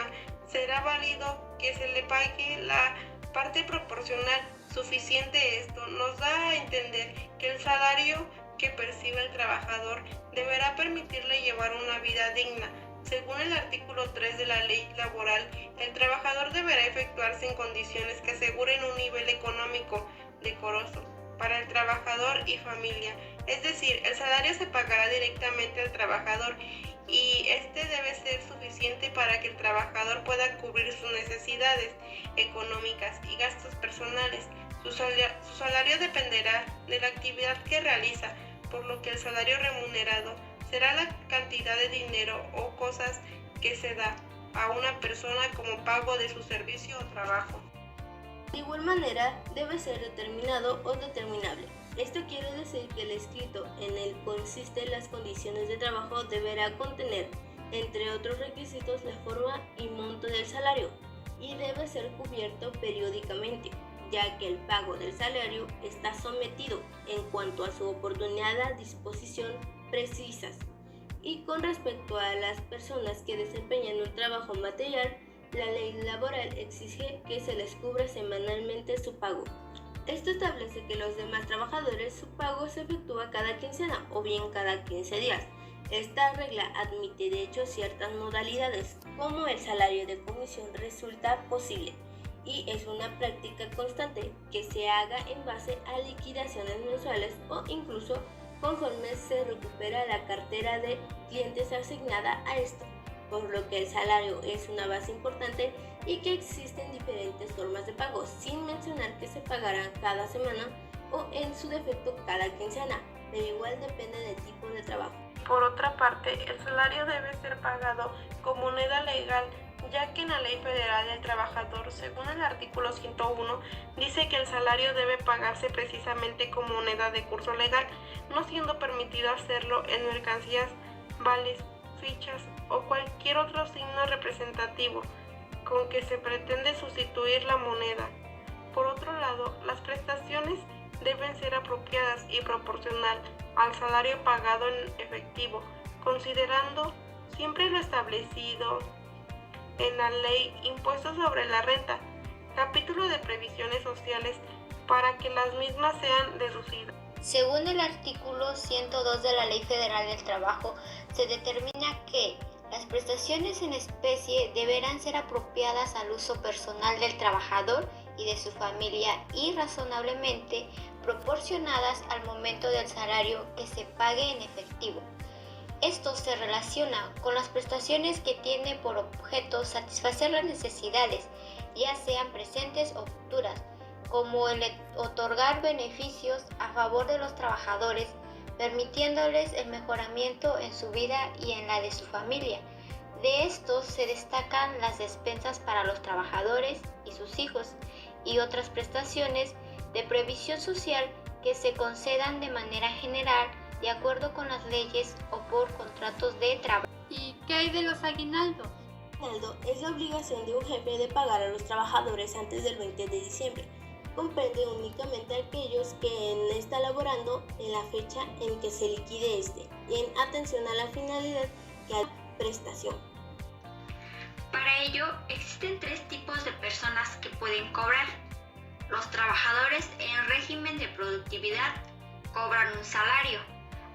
será válido que se le pague la parte proporcional suficiente. Esto nos da a entender que el salario que percibe el trabajador deberá permitirle llevar una vida digna. Según el artículo 3 de la Ley Laboral, el trabajador deberá efectuarse en condiciones que aseguren un nivel económico decoroso para el trabajador y familia. Es decir, el salario se pagará directamente al trabajador y este debe ser suficiente para que el trabajador pueda cubrir sus necesidades económicas y gastos personales. Su salario dependerá de la actividad que realiza, por lo que el salario remunerado será la cantidad de dinero o cosas que se da a una persona como pago de su servicio o trabajo. De igual manera, debe ser determinado o determinable. Esto quiere decir que el escrito en el consisten las condiciones de trabajo deberá contener, entre otros requisitos, la forma y monto del salario, y debe ser cubierto periódicamente, ya que el pago del salario está sometido en cuanto a su oportunidad a disposición precisas. Y con respecto a las personas que desempeñan un trabajo material, la ley laboral exige que se les cubra semanalmente su pago. Esto establece que los demás trabajadores su pago se efectúa cada quincena o bien cada 15 días. Esta regla admite de hecho ciertas modalidades, como el salario de comisión resulta posible, y es una práctica constante que se haga en base a liquidaciones mensuales o incluso conforme se recupera la cartera de clientes asignada a esto, por lo que el salario es una base importante y que existen diferentes formas de pago, sin mencionar que se pagarán cada semana o en su defecto cada quincena, pero igual depende del tipo de trabajo. Por otra parte, el salario debe ser pagado con moneda legal, ya que en la Ley Federal del Trabajador, según el artículo 101, dice que el salario debe pagarse precisamente con moneda de curso legal, no siendo permitido hacerlo en mercancías, vales, fichas o cualquier otro signo representativo con que se pretende sustituir la moneda. Por otro lado, las prestaciones deben ser apropiadas y proporcional al salario pagado en efectivo, considerando siempre lo establecido en la Ley Impuesto sobre la Renta, capítulo de previsiones sociales, para que las mismas sean deducidas. Según el artículo 102 de la Ley Federal del Trabajo, se determina que las prestaciones en especie deberán ser apropiadas al uso personal del trabajador y de su familia y razonablemente proporcionadas al momento del salario que se pague en efectivo. Esto se relaciona con las prestaciones que tiene por objeto satisfacer las necesidades, ya sean presentes o futuras, como el otorgar beneficios a favor de los trabajadores, permitiéndoles el mejoramiento en su vida y en la de su familia. De estos se destacan las despensas para los trabajadores y sus hijos y otras prestaciones de previsión social que se concedan de manera general de acuerdo con las leyes o por contratos de trabajo. ¿Y qué hay de los aguinaldos? El aguinaldo es la obligación de un jefe de pagar a los trabajadores antes del 20 de diciembre. Comprende únicamente a aquellos que está laborando en la fecha en que se liquide este, y en atención a la finalidad que hay prestación. Para ello, existen tres tipos de personas que pueden cobrar. Los trabajadores en régimen de productividad cobran un salario,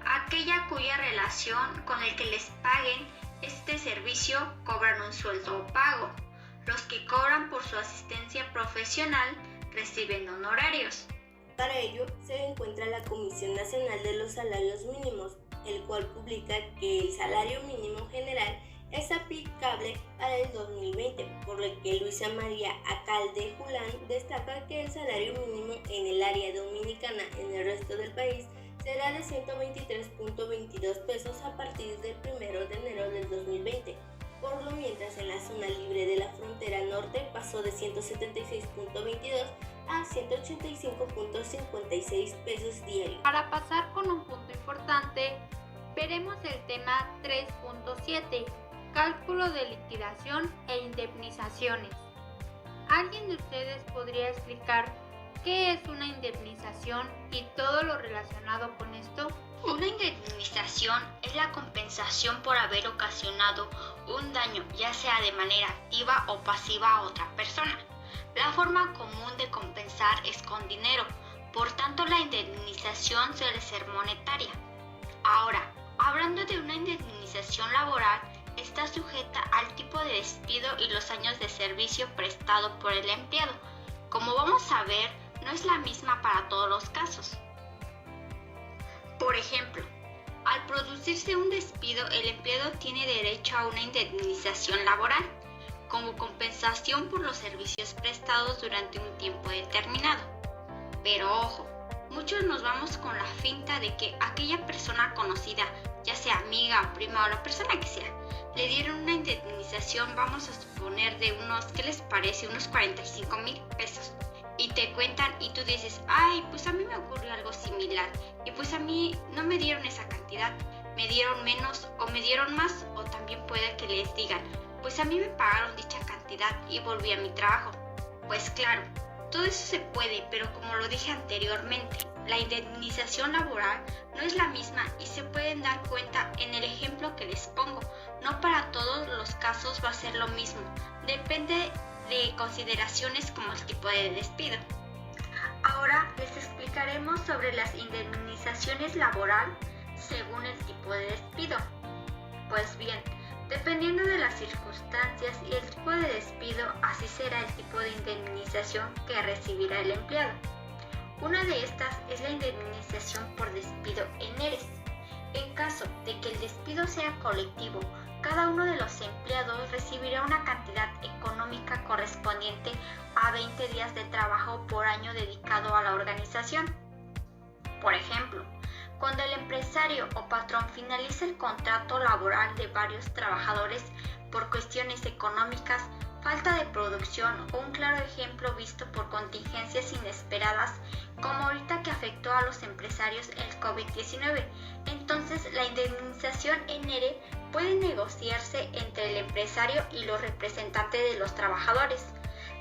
aquella cuya relación con el que les paguen este servicio cobran un sueldo o pago. Los que cobran por su asistencia profesional reciben honorarios. Para ello se encuentra la Comisión Nacional de los Salarios Mínimos, el cual publica que el salario mínimo general es aplicable para el 2020, por lo que Luisa María Acalde Julán destaca que el salario mínimo en el área dominicana en el resto del país será de 123.22 pesos a partir del 1 de enero del 2020, Por lo mientras, en la zona libre de la frontera norte pasó de 176.22 a 185.56 pesos diarios. Para pasar con un punto importante, veremos el tema 3.7, cálculo de liquidación e indemnizaciones. ¿Alguien de ustedes podría explicar qué es una indemnización y todo lo relacionado con esto? Una indemnización es la compensación por haber ocasionado un daño, ya sea de manera activa o pasiva a otra persona. La forma común de compensar es con dinero, por tanto la indemnización suele ser monetaria. Ahora, hablando de una indemnización laboral, está sujeta al tipo de despido y los años de servicio prestado por el empleado. Como vamos a ver, no es la misma para todos los casos. Por ejemplo, al producirse un despido, el empleado tiene derecho a una indemnización laboral como compensación por los servicios prestados durante un tiempo determinado. Pero ojo, muchos nos vamos con la finta de que aquella persona conocida, ya sea amiga o prima o la persona que sea, le dieron una indemnización, vamos a suponer de unos, ¿qué les parece? Unos 45,000 pesos. Y te cuentan y tú dices, ay, pues a mí me ocurrió algo similar y pues a mí no me dieron esa cantidad, me dieron menos o me dieron más, o también puede que les digan, pues a mí me pagaron dicha cantidad y volví a mi trabajo. Pues claro, todo eso se puede, pero como lo dije anteriormente, la indemnización laboral no es la misma y se pueden dar cuenta en el ejemplo que les pongo. No para todos los casos va a ser lo mismo, depende de consideraciones como el tipo de despido. Ahora les explicaremos sobre las indemnizaciones laboral según el tipo de despido. Pues bien, dependiendo de las circunstancias y el tipo de despido, así será el tipo de indemnización que recibirá el empleado. Una de estas es la indemnización por despido en ERES. En caso de que el despido sea colectivo, cada uno de los empleados recibirá una cantidad económica correspondiente a 20 días de trabajo por año dedicado a la organización. Por ejemplo, cuando el empresario o patrón finaliza el contrato laboral de varios trabajadores por cuestiones económicas, falta de producción o un claro ejemplo visto por contingencias inesperadas, como ahorita que afectó a los empresarios el COVID-19, entonces la indemnización en ERE puede negociarse entre el empresario y los representantes de los trabajadores.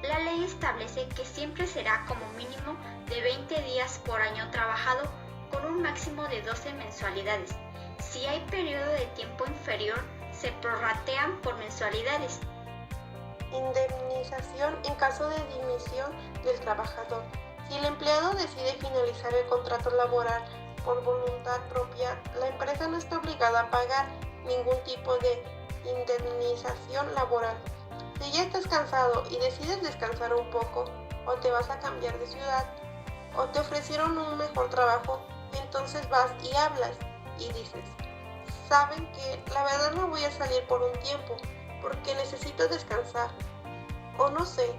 La ley establece que siempre será como mínimo de 20 días por año trabajado con un máximo de 12 mensualidades. Si hay periodo de tiempo inferior, se prorratean por mensualidades. Indemnización en caso de dimisión del trabajador. Si el empleado decide finalizar el contrato laboral por voluntad propia, la empresa no está obligada a pagar ningún tipo de indemnización laboral. Si ya estás cansado y decides descansar un poco, o te vas a cambiar de ciudad, o te ofrecieron un mejor trabajo, entonces vas y hablas y dices, saben que la verdad no voy a salir por un tiempo, porque necesito descansar, o no sé,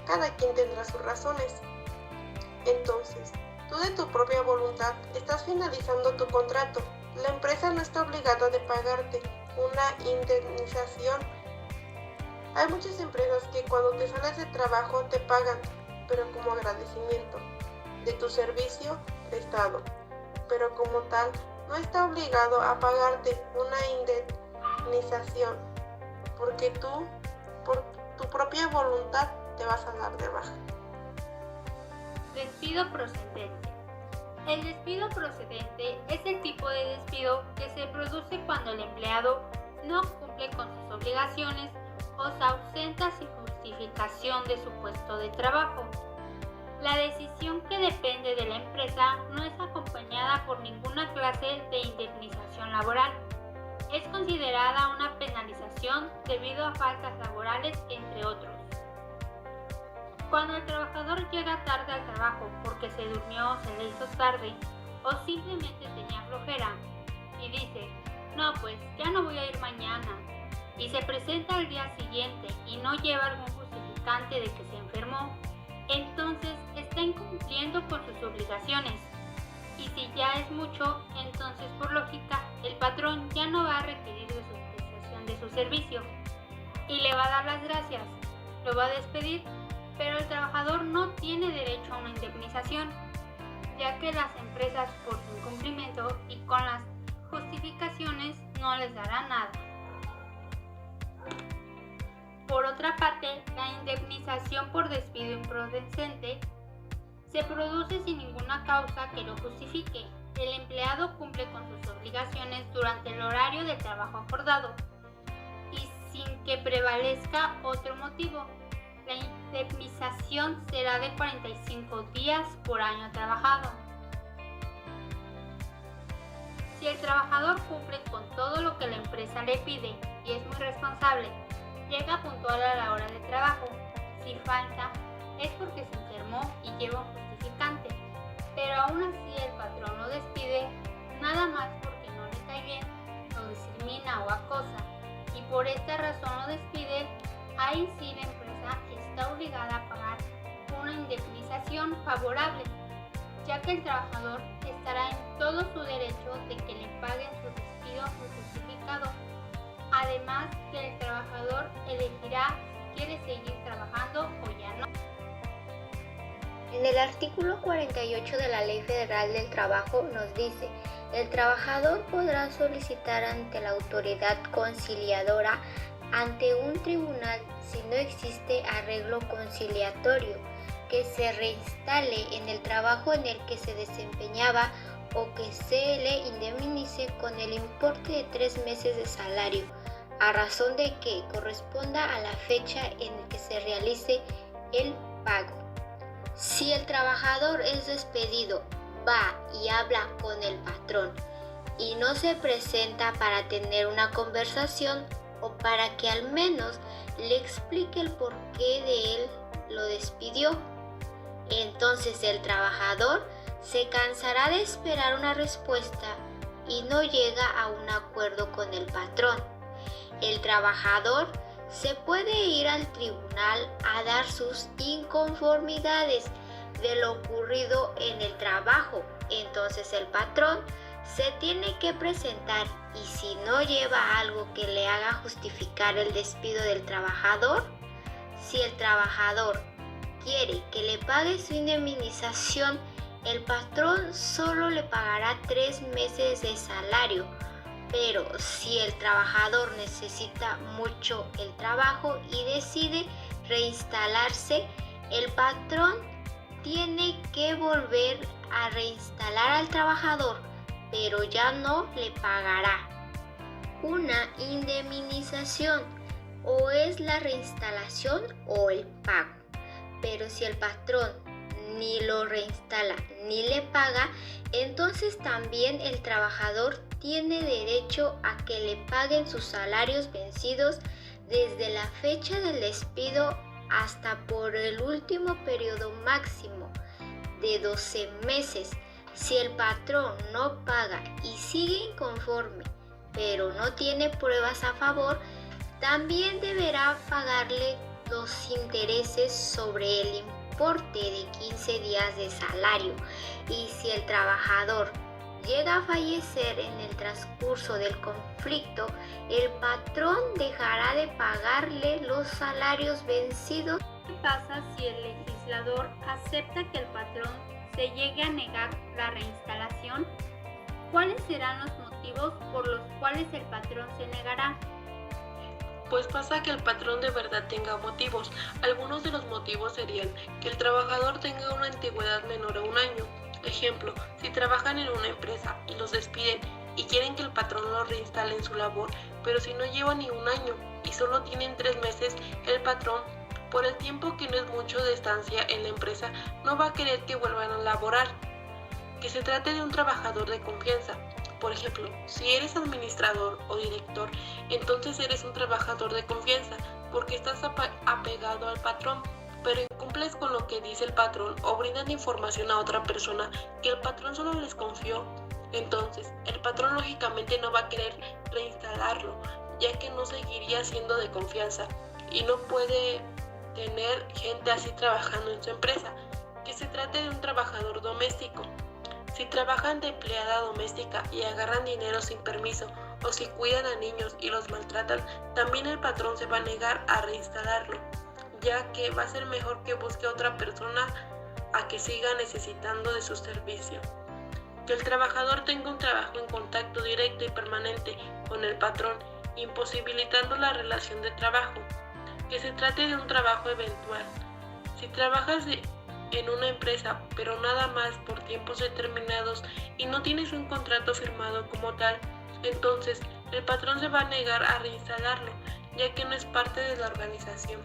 cada quien tendrá sus razones. Entonces, tú de tu propia voluntad estás finalizando tu contrato. La empresa no está obligada de pagarte una indemnización. Hay muchas empresas que cuando te sales de trabajo te pagan, pero como agradecimiento de tu servicio prestado, pero como tal no está obligado a pagarte una indemnización, porque tú, por tu propia voluntad, te vas a dar de baja. Despido procedente. El despido procedente es el tipo de despido que se produce cuando el empleado no cumple con sus obligaciones o se ausenta sin justificación de su puesto de trabajo. La decisión, que depende de la empresa, no es acompañada por ninguna clase de indemnización laboral. Es considerada una penalización debido a faltas laborales, entre otros. Cuando el trabajador llega tarde al trabajo porque se durmió, se le hizo tarde o simplemente tenía flojera y dice, no, pues ya no voy a ir mañana, y se presenta al día siguiente y no lleva algún justificante de que se enfermó, entonces está incumpliendo con sus obligaciones. Y si ya es mucho, entonces por lógica el patrón ya no va a requerir de su prestación de su servicio. y le va a dar las gracias, lo va a despedir, pero el trabajador no tiene derecho a una indemnización, ya que las empresas por su incumplimiento y con las justificaciones no les dará nada. Por otra parte, la indemnización por despido improcedente se produce sin ninguna causa que lo justifique. El empleado cumple con sus obligaciones durante el horario de trabajo acordado y sin que prevalezca otro motivo. La indemnización será de 45 días por año trabajado. Si el trabajador cumple con todo lo que la empresa le pide y es muy responsable, llega puntual a la hora de trabajo. Si falta, es porque se enfermó y lleva un justificante. Pero aún así el patrón lo despide, nada más porque no le cae bien, lo discrimina o acosa, y por esta razón lo despide, ahí sí la empresa está obligada a pagar una indemnización favorable, ya que el trabajador estará en todo su derecho de que le paguen su despido injustificado. Además que el trabajador elegirá si quiere seguir trabajando o ya no. En el artículo 48 de la Ley Federal del Trabajo nos dice: el trabajador podrá solicitar ante la autoridad conciliadora ante un tribunal, si no existe arreglo conciliatorio, que se reinstale en el trabajo en el que se desempeñaba o que se le indemnice con el importe de 3 meses de salario, a razón de que corresponda a la fecha en la que se realice el pago. Si el trabajador es despedido, va y habla con el patrón y no se presenta para tener una conversación o para que al menos le explique el porqué de él lo despidió, entonces el trabajador se cansará de esperar una respuesta y no llega a un acuerdo con el patrón. El trabajador se puede ir al tribunal a dar sus inconformidades de lo ocurrido en el trabajo. Entonces el patrón se tiene que presentar y si no lleva algo que le haga justificar el despido del trabajador, si el trabajador quiere que le pague su indemnización, el patrón solo le pagará 3 meses de salario. Pero si el trabajador necesita mucho el trabajo y decide reinstalarse, el patrón tiene que volver a reinstalar al trabajador, pero ya no le pagará una indemnización, o es la reinstalación o el pago. Pero si el patrón ni lo reinstala ni le paga, entonces también el trabajador tiene derecho a que le paguen sus salarios vencidos desde la fecha del despido hasta por el último periodo máximo de 12 meses. Si el patrón no paga y sigue inconforme, pero no tiene pruebas a favor, también deberá pagarle los intereses sobre el importe de 15 días de salario. Y si el trabajador llega a fallecer en el transcurso del conflicto, el patrón dejará de pagarle los salarios vencidos. ¿Qué pasa si el legislador acepta que el patrón se llegue a negar la reinstalación? ¿Cuáles serán los motivos por los cuales el patrón se negará? Pues pasa que el patrón de verdad tenga motivos. Algunos de los motivos serían que el trabajador tenga una antigüedad menor a 1 año. Ejemplo, si trabajan en una empresa y los despiden y quieren que el patrón los reinstale en su labor, pero si no llevan ni 1 año y solo tienen 3 meses, el patrón, por el tiempo que no es mucho de estancia en la empresa, no va a querer que vuelvan a laborar. Que se trate de un trabajador de confianza. Por ejemplo, si eres administrador o director, entonces eres un trabajador de confianza porque estás apegado al patrón, pero incumples con lo que dice el patrón o brindan información a otra persona que el patrón solo les confió. Entonces, el patrón lógicamente no va a querer reinstalarlo, ya que no seguiría siendo de confianza y no puede tener gente así trabajando en su empresa. Que se trate de un trabajador doméstico. Si trabajan de empleada doméstica y agarran dinero sin permiso o si cuidan a niños y los maltratan, también el patrón se va a negar a reinstalarlo, ya que va a ser mejor que busque a otra persona a que siga necesitando de su servicio. Que el trabajador tenga un trabajo en contacto directo y permanente con el patrón, imposibilitando la relación de trabajo. Que se trate de un trabajo eventual. Si trabajas en una empresa, pero nada más por tiempos determinados y no tienes un contrato firmado como tal, entonces el patrón se va a negar a reinstalarlo, ya que no es parte de la organización.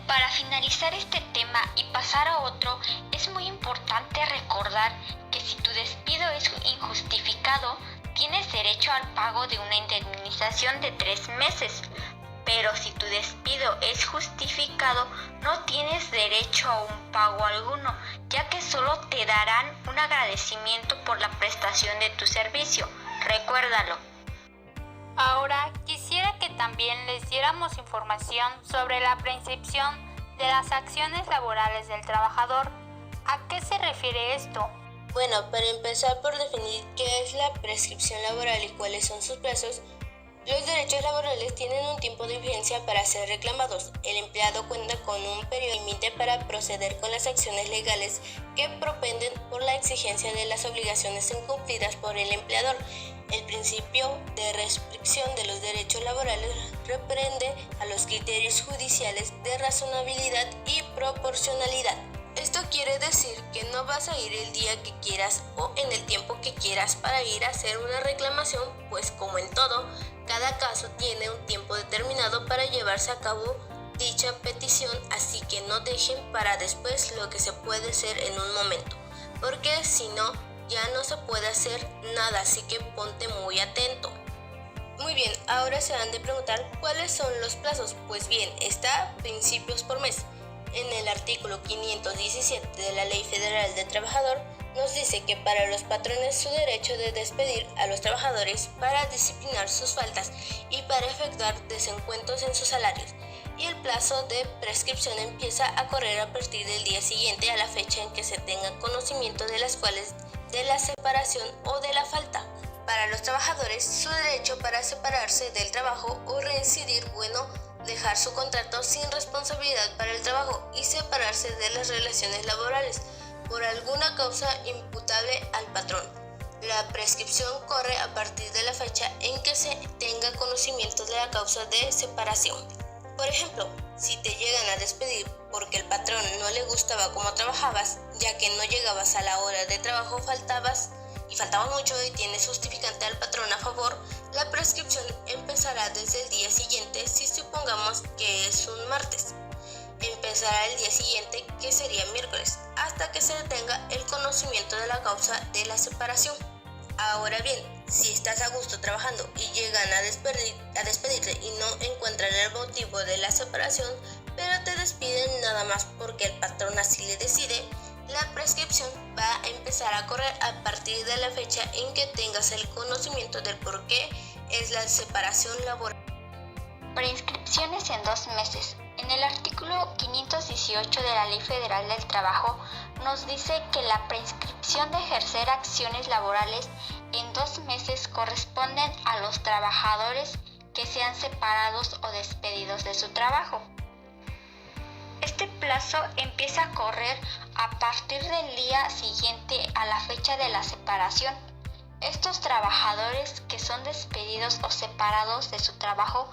Para finalizar este tema y pasar a otro, es muy importante recordar que si tu despido es injustificado, tienes derecho al pago de una indemnización de 3 meses. Pero si tu despido es justificado, no tienes derecho a un pago alguno, ya que solo te darán un agradecimiento por la prestación de tu servicio. Recuérdalo. Ahora quisiera que también les diéramos información sobre la prescripción de las acciones laborales del trabajador. ¿A qué se refiere esto? Bueno, para empezar por definir qué es la prescripción laboral y cuáles son sus plazos, los derechos laborales tienen un tiempo de vigencia para ser reclamados. El empleado cuenta con un periodo límite para proceder con las acciones legales que propenden por la exigencia de las obligaciones incumplidas por el empleador. El principio de restricción de los derechos laborales reprende a los criterios judiciales de razonabilidad y proporcionalidad. Esto quiere decir que no vas a ir el día que quieras o en el tiempo que quieras para ir a hacer una reclamación, pues como en todo, cada caso tiene un tiempo determinado para llevarse a cabo dicha petición, así que no dejen para después lo que se puede hacer en un momento, porque si no, ya no se puede hacer nada, así que ponte muy atento. Muy bien, ahora se han de preguntar cuáles son los plazos. Pues bien, está principios por mes. En el artículo 517 de la Ley Federal del Trabajador nos dice que para los patrones su derecho de despedir a los trabajadores para disciplinar sus faltas y para efectuar desencuentros en sus salarios, y el plazo de prescripción empieza a correr a partir del día siguiente a la fecha en que se tenga conocimiento de las cuales de la separación o de la falta. Para los trabajadores, su derecho para separarse del trabajo o reincidir, dejar su contrato sin responsabilidad para el trabajo y separarse de las relaciones laborales por alguna causa imputable al patrón. La prescripción corre a partir de la fecha en que se tenga conocimiento de la causa de separación. Por ejemplo, si te llegan a despedir porque el patrón no le gustaba cómo trabajabas, ya que no llegabas a la hora de trabajo, faltabas mucho y tienes justificante al patrón a favor, la prescripción empezará desde el día siguiente si supongamos que es un martes. Empezará el día siguiente, que sería miércoles, hasta que se tenga el conocimiento de la causa de la separación. Ahora bien, si estás a gusto trabajando y llegan a despedirte y no encuentran el motivo de la separación, pero te despiden nada más porque el patrón así le decide, la prescripción va a empezar a correr a partir de la fecha en que tengas el conocimiento del por qué es la separación laboral. Prescripciones en 2 meses. En el artículo 518 de la Ley Federal del Trabajo nos dice que la prescripción de ejercer acciones laborales en 2 meses corresponden a los trabajadores que sean separados o despedidos de su trabajo. Este plazo empieza a correr a partir del día siguiente a la fecha de la separación. Estos trabajadores que son despedidos o separados de su trabajo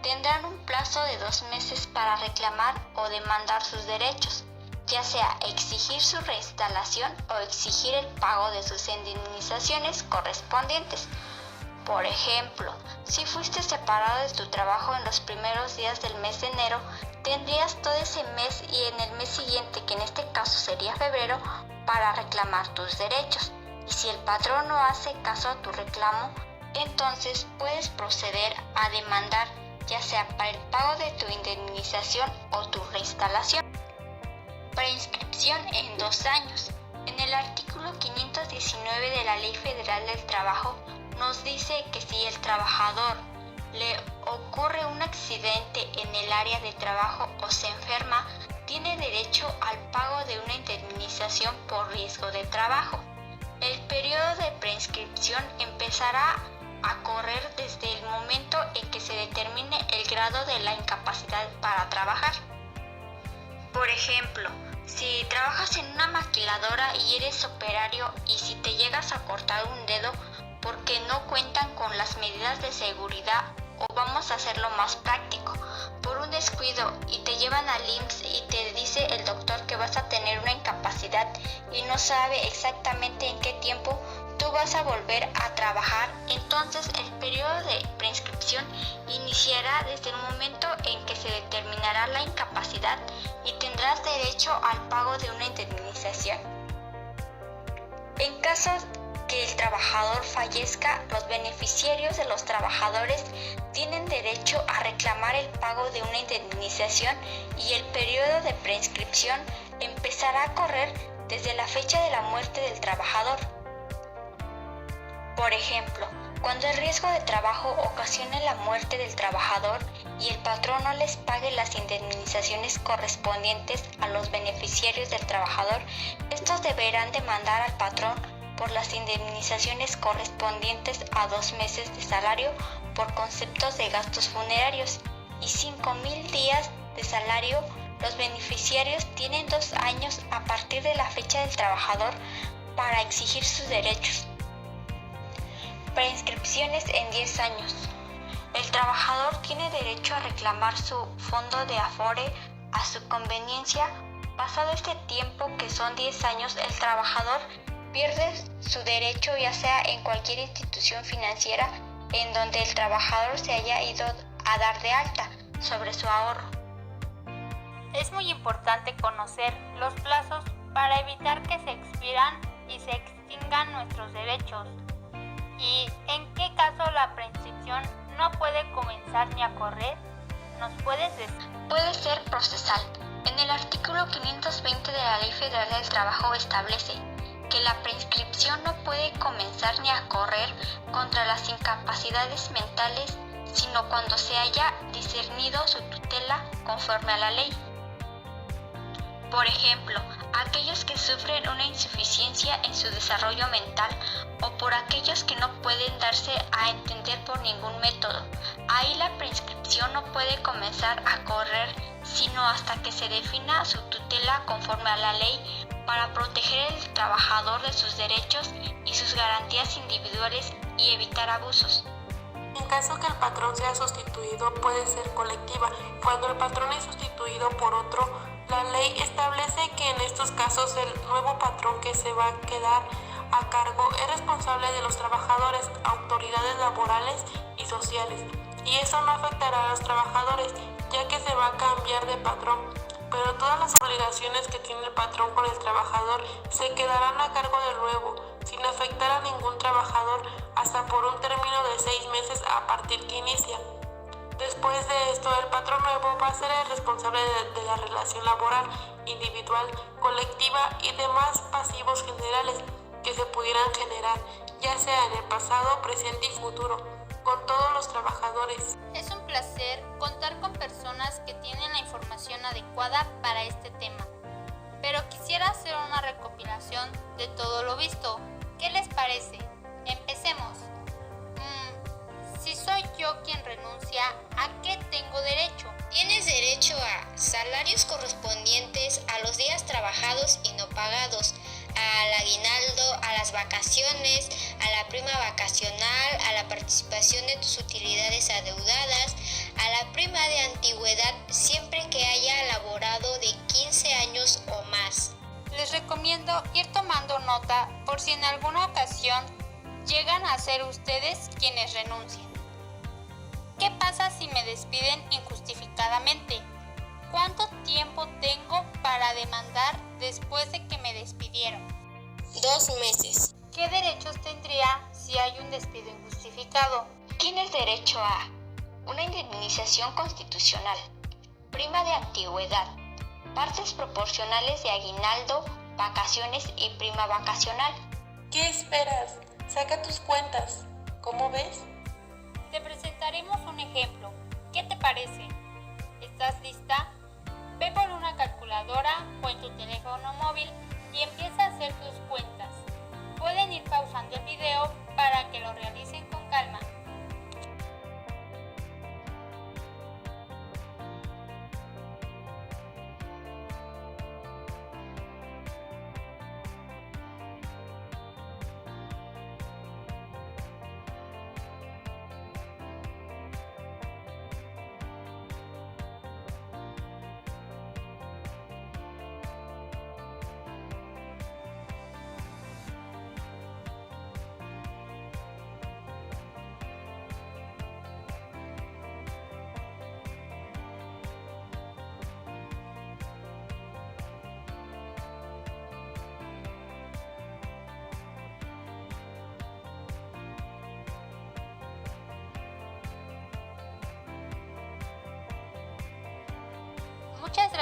tendrán un plazo de 2 meses para reclamar o demandar sus derechos, ya sea exigir su reinstalación o exigir el pago de sus indemnizaciones correspondientes. Por ejemplo, si fuiste separado de tu trabajo en los primeros días del mes de enero, tendrías todo ese mes y en el mes siguiente, que en este caso sería febrero, para reclamar tus derechos. Y si el patrón no hace caso a tu reclamo, entonces puedes proceder a demandar, ya sea para el pago de tu indemnización o tu reinstalación. Preinscripción en 2 años. En el artículo 519 de la Ley Federal del Trabajo nos dice que si el trabajador le ocurre un accidente en el área de trabajo o se enferma, tiene derecho al pago de una indemnización por riesgo de trabajo. El periodo de prescripción empezará a correr desde el momento en que se determine el grado de la incapacidad para trabajar. Por ejemplo, si trabajas en una maquiladora y eres operario y si te llegas a cortar un dedo porque no cuentan con las medidas de seguridad, o vamos a hacerlo más práctico, por un descuido y te llevan al IMSS y te dice el doctor que vas a tener una incapacidad y no sabe exactamente en qué tiempo tú vas a volver a trabajar, entonces el periodo de prescripción iniciará desde el momento en que se determinará la incapacidad y tendrás derecho al pago de una indemnización. En caso que el trabajador fallezca, los beneficiarios de los trabajadores tienen derecho a reclamar el pago de una indemnización y el periodo de prescripción empezará a correr desde la fecha de la muerte del trabajador. Por ejemplo, cuando el riesgo de trabajo ocasione la muerte del trabajador y el patrón no les pague las indemnizaciones correspondientes a los beneficiarios del trabajador, estos deberán demandar al patrón por las indemnizaciones correspondientes a 2 meses de salario por conceptos de gastos funerarios y 5,000 días de salario. Los beneficiarios tienen 2 años a partir de la fecha del trabajador para exigir sus derechos. Preinscripciones en 10 años. El trabajador tiene derecho a reclamar su fondo de afore a su conveniencia. Pasado este tiempo, que son 10 años, el trabajador pierde su derecho, ya sea en cualquier institución financiera en donde el trabajador se haya ido a dar de alta sobre su ahorro. Es muy importante conocer los plazos para evitar que se expiran y se extingan nuestros derechos. ¿Y en qué caso la prescripción no puede comenzar ni a correr? ¿Nos puedes decir? Puede ser procesal. En el artículo 520 de la Ley Federal del Trabajo establece que la prescripción no puede comenzar ni a correr contra las incapacidades mentales, sino cuando se haya discernido su tutela conforme a la ley. Por ejemplo, aquellos que sufren una insuficiencia en su desarrollo mental o por aquellos que no pueden darse a entender por ningún método. Ahí la prescripción no puede comenzar a correr sino hasta que se defina su tutela conforme a la ley para proteger al trabajador de sus derechos y sus garantías individuales y evitar abusos. En caso que el patrón sea sustituido, puede ser colectiva. Cuando el patrón es sustituido por otro, la ley establece que en estos casos el nuevo patrón que se va a quedar a cargo es responsable de los trabajadores, autoridades laborales y sociales. Y eso no afectará a los trabajadores, ya que se va a cambiar de patrón. Pero todas las obligaciones que tiene el patrón con el trabajador se quedarán a cargo del nuevo, sin afectar a ningún trabajador hasta por un término de 6 meses a partir que inicia. Después de esto, el patrón nuevo va a ser el responsable de la relación laboral, individual, colectiva y demás pasivos generales que se pudieran generar, ya sea en el pasado, presente y futuro, con todos los trabajadores. Es un placer contar con personas que tienen la información adecuada para este tema, pero quisiera hacer una recopilación de todo lo visto. ¿Qué les parece? Empecemos. Si soy yo quien renuncia, ¿a qué tengo derecho? Tienes derecho a salarios correspondientes a los días trabajados y no pagados, al aguinaldo, a las vacaciones, a la prima vacacional, a la participación de tus utilidades adeudadas, a la prima de antigüedad siempre que haya laborado de 15 años o más. Les recomiendo ir tomando nota por si en alguna ocasión llegan a ser ustedes quienes renuncien. ¿Qué pasa si me despiden injustificadamente? ¿Cuánto tiempo tengo para demandar después de que me despidieron? 2 meses. ¿Qué derechos tendría si hay un despido injustificado? Tienes derecho a una indemnización constitucional, prima de antigüedad, partes proporcionales de aguinaldo, vacaciones y prima vacacional. ¿Qué esperas? Saca tus cuentas. ¿Cómo ves? Te presentaremos un ejemplo. ¿Qué te parece? ¿Estás lista? Ve por una calculadora o en tu teléfono móvil y empieza a hacer tus cuentas. Pueden ir pausando el video para que lo realicen con calma.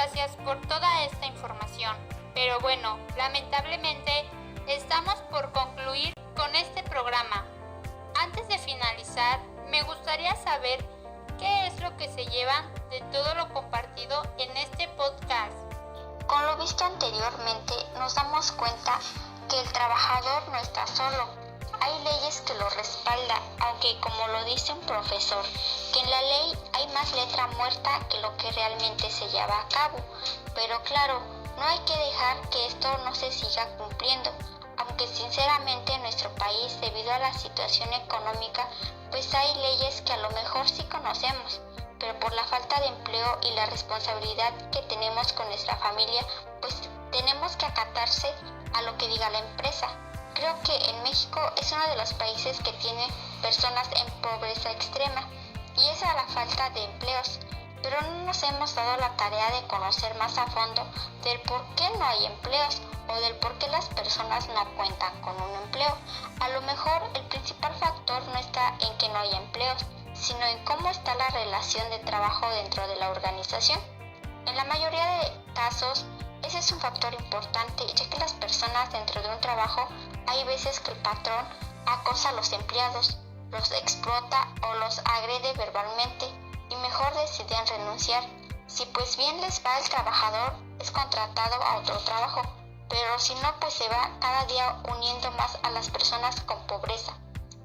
gracias por toda esta información. Pero bueno, lamentablemente estamos por concluir con este programa. Antes de finalizar, me gustaría saber qué es lo que se llevan de todo lo compartido en este podcast. Con lo visto anteriormente, nos damos cuenta que el trabajador no está solo. Hay leyes que lo respaldan, aunque como lo dice un profesor, que en la ley hay más letra muerta que lo que realmente se lleva a cabo. Pero claro, no hay que dejar que esto no se siga cumpliendo, aunque sinceramente en nuestro país, debido a la situación económica, pues hay leyes que a lo mejor sí conocemos, pero por la falta de empleo y la responsabilidad que tenemos con nuestra familia, pues tenemos que acatarse a lo que diga la empresa. Creo que en México es uno de los países que tiene personas en pobreza extrema y es a la falta de empleos, pero no nos hemos dado la tarea de conocer más a fondo del por qué no hay empleos o del por qué las personas no cuentan con un empleo. A lo mejor el principal factor no está en que no haya empleos, sino en cómo está la relación de trabajo dentro de la organización. En la mayoría de casos, ese es un factor importante, ya que las personas dentro de un trabajo hay veces que el patrón acosa a los empleados, los explota o los agrede verbalmente y mejor deciden renunciar. Si pues bien les va, el trabajador es contratado a otro trabajo, pero si no, pues se va cada día uniendo más a las personas con pobreza.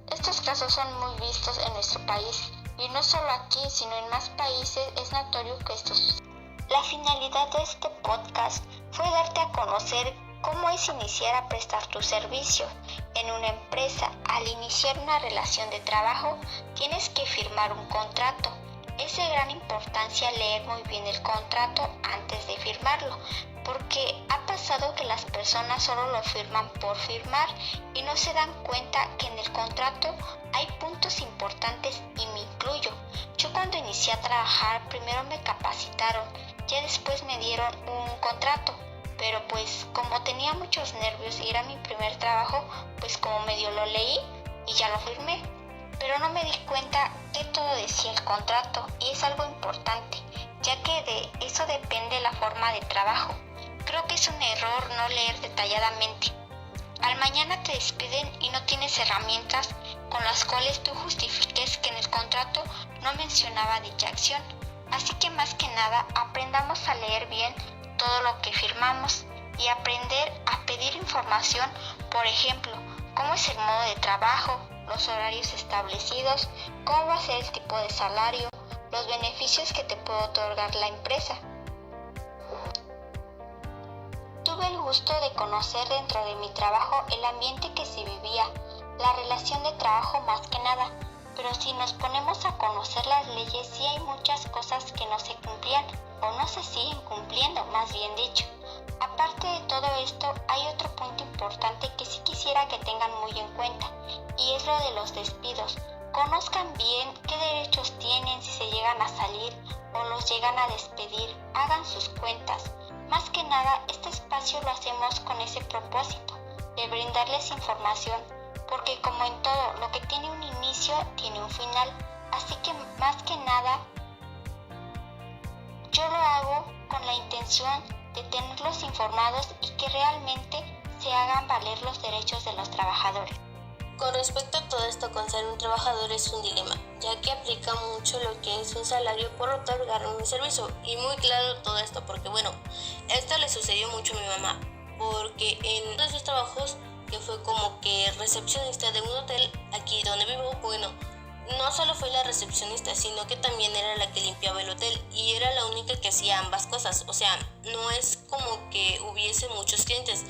Estos casos son muy vistos en nuestro país y no solo aquí, sino en más países es notorio que esto sucede. La finalidad de este podcast fue darte a conocer cómo es iniciar a prestar tu servicio en una empresa. Al iniciar una relación de trabajo, tienes que firmar un contrato. Es de gran importancia leer muy bien el contrato antes de firmarlo, porque ha pasado que las personas solo lo firman por firmar y no se dan cuenta que en el contrato hay puntos importantes y me incluyo. Yo cuando inicié a trabajar, primero me capacitaron, ya después me dieron un contrato, pero pues como tenía muchos nervios y era mi primer trabajo, pues como medio lo leí y ya lo firmé, pero no me di cuenta que todo decía el contrato y es algo importante, ya que de eso depende la forma de trabajo. Creo que es un error no leer detalladamente. Al mañana te despiden y no tienes herramientas con las cuales tú justifiques que en el contrato no mencionaba dicha acción. Así que más que nada aprendamos a leer bien todo lo que firmamos y aprender a pedir información, por ejemplo, cómo es el modo de trabajo, los horarios establecidos, cómo va a ser el tipo de salario, los beneficios que te puede otorgar la empresa. Tuve el gusto de conocer dentro de mi trabajo el ambiente que se vivía, la relación de trabajo más que nada, pero si nos ponemos a conocer las leyes, sí hay muchas cosas que no se cumplían o no se siguen cumpliendo, más bien dicho. Aparte de todo esto, hay otro punto importante que sí quisiera que tengan muy en cuenta, y es lo de los despidos. Conozcan bien qué derechos tienen si se llegan a salir o los llegan a despedir, hagan sus cuentas. Más que nada, este espacio lo hacemos con ese propósito, de brindarles información, porque como en todo, lo que tiene un inicio tiene un final, así que más que nada, yo lo hago con la intención de tenerlos informados y que realmente se hagan valer los derechos de los trabajadores. Con respecto a todo esto, con ser un trabajador es un dilema, ya que aplica mucho lo que es un salario por otorgar un servicio. Y muy claro todo esto, porque bueno, esto le sucedió mucho a mi mamá, porque en uno de sus trabajos, que fue como que recepcionista de un hotel aquí donde vivo, bueno, no solo fue la recepcionista, sino que también era la que limpiaba el hotel y era la única que hacía ambas cosas. O sea, no es como que hubiese muchos clientes,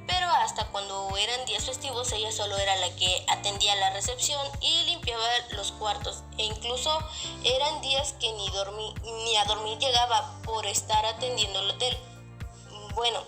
pero hasta cuando eran días festivos ella solo era la que atendía la recepción y limpiaba los cuartos, e incluso eran días que ni a dormir llegaba por estar atendiendo el hotel. Bueno,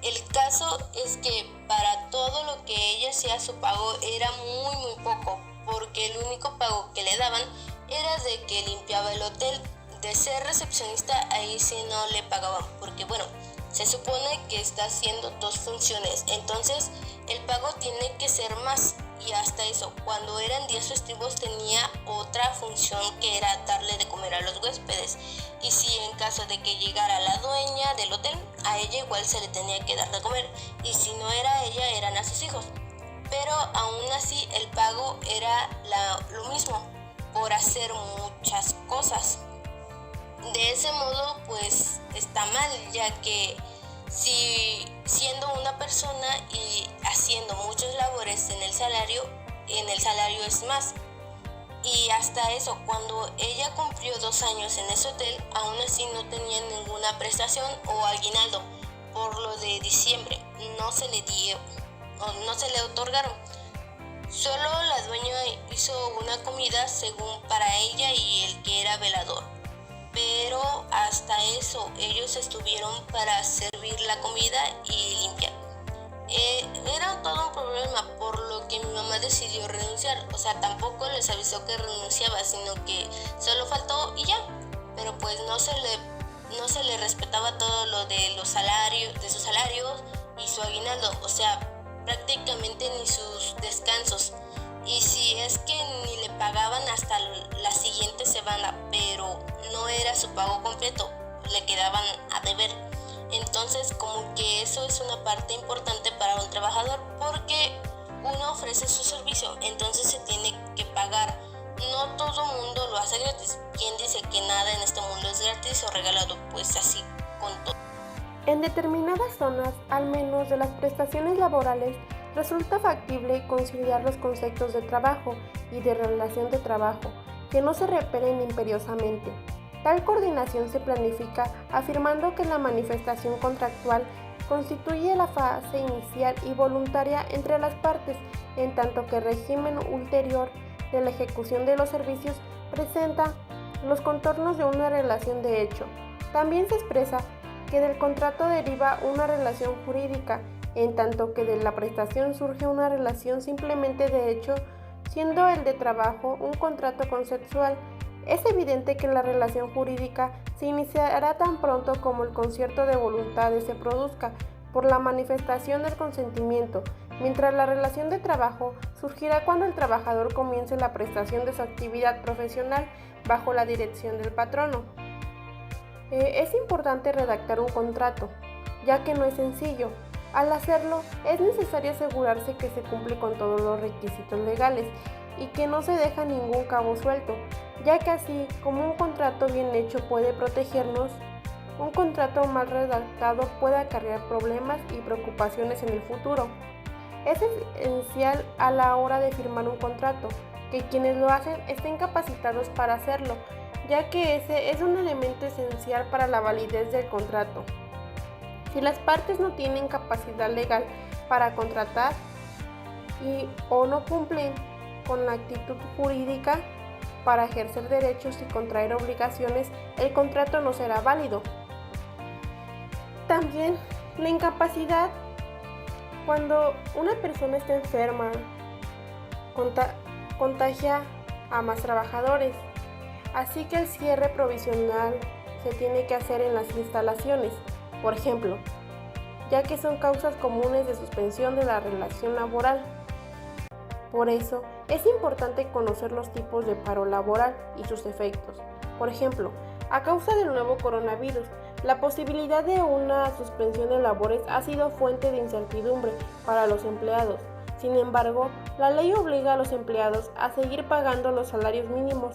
el caso es que para todo lo que ella hacía, su pago era muy poco, porque el único pago que le daban era de que limpiaba el hotel. De ser recepcionista, ahí sí no le pagaban, porque bueno, se supone que está haciendo dos funciones, entonces el pago tiene que ser más. y hasta eso, cuando eran días festivos tenía otra función que era darle de comer a los huéspedes. Y si en caso de que llegara la dueña del hotel, a ella igual se le tenía que dar de comer, y si no era ella, eran a sus hijos. Pero aún así el pago era lo mismo, por hacer muchas cosas. De ese modo pues está mal, ya que si siendo una persona y haciendo muchas labores en el salario es más. Y hasta eso, cuando ella cumplió 2 años en ese hotel, aún así no tenía ninguna prestación o aguinaldo por lo de diciembre. No se le otorgaron. Solo la dueña hizo una comida según para ella y el que era velador. Pero hasta eso ellos estuvieron para servir la comida y limpiar. Era todo un problema, por lo que mi mamá decidió renunciar. O sea, tampoco les avisó que renunciaba, sino que solo faltó y ya. Pero pues no se le respetaba todo lo de sus salarios y su aguinaldo. O sea, prácticamente ni sus descansos. Y si es que ni le pagaban hasta la siguiente semana, pero no era su pago completo, le quedaban a deber. Entonces como que eso es una parte importante para un trabajador, porque uno ofrece su servicio, entonces se tiene que pagar. No todo mundo lo hace gratis. ¿Quién dice que nada en este mundo es gratis o regalado? Pues así con todo. En determinadas zonas, al menos de las prestaciones laborales, resulta factible conciliar los conceptos de trabajo y de relación de trabajo, que no se repelen imperiosamente. Tal coordinación se planifica afirmando que la manifestación contractual constituye la fase inicial y voluntaria entre las partes, en tanto que el régimen ulterior de la ejecución de los servicios presenta los contornos de una relación de hecho. También se expresa que del contrato deriva una relación jurídica, en tanto que de la prestación surge una relación simplemente de hecho, siendo el de trabajo un contrato consensual. Es evidente que la relación jurídica se iniciará tan pronto como el concierto de voluntades se produzca por la manifestación del consentimiento, mientras la relación de trabajo surgirá cuando el trabajador comience la prestación de su actividad profesional bajo la dirección del patrono. Es importante redactar un contrato, ya que no es sencillo. Al hacerlo, es necesario asegurarse que se cumple con todos los requisitos legales y que no se deja ningún cabo suelto, ya que así como un contrato bien hecho puede protegernos, un contrato mal redactado puede acarrear problemas y preocupaciones en el futuro. Es esencial a la hora de firmar un contrato que quienes lo hacen estén capacitados para hacerlo, ya que ese es un elemento esencial para la validez del contrato. Si las partes no tienen capacidad legal para contratar o no cumplen con la actitud jurídica para ejercer derechos y contraer obligaciones, el contrato no será válido. También la incapacidad, cuando una persona está enferma, contagia a más trabajadores, así que el cierre provisional se tiene que hacer en las instalaciones, por ejemplo, ya que son causas comunes de suspensión de la relación laboral. Por eso, es importante conocer los tipos de paro laboral y sus efectos. Por ejemplo, a causa del nuevo coronavirus, la posibilidad de una suspensión de labores ha sido fuente de incertidumbre para los empleados. Sin embargo, la ley obliga a los empleados a seguir pagando los salarios mínimos.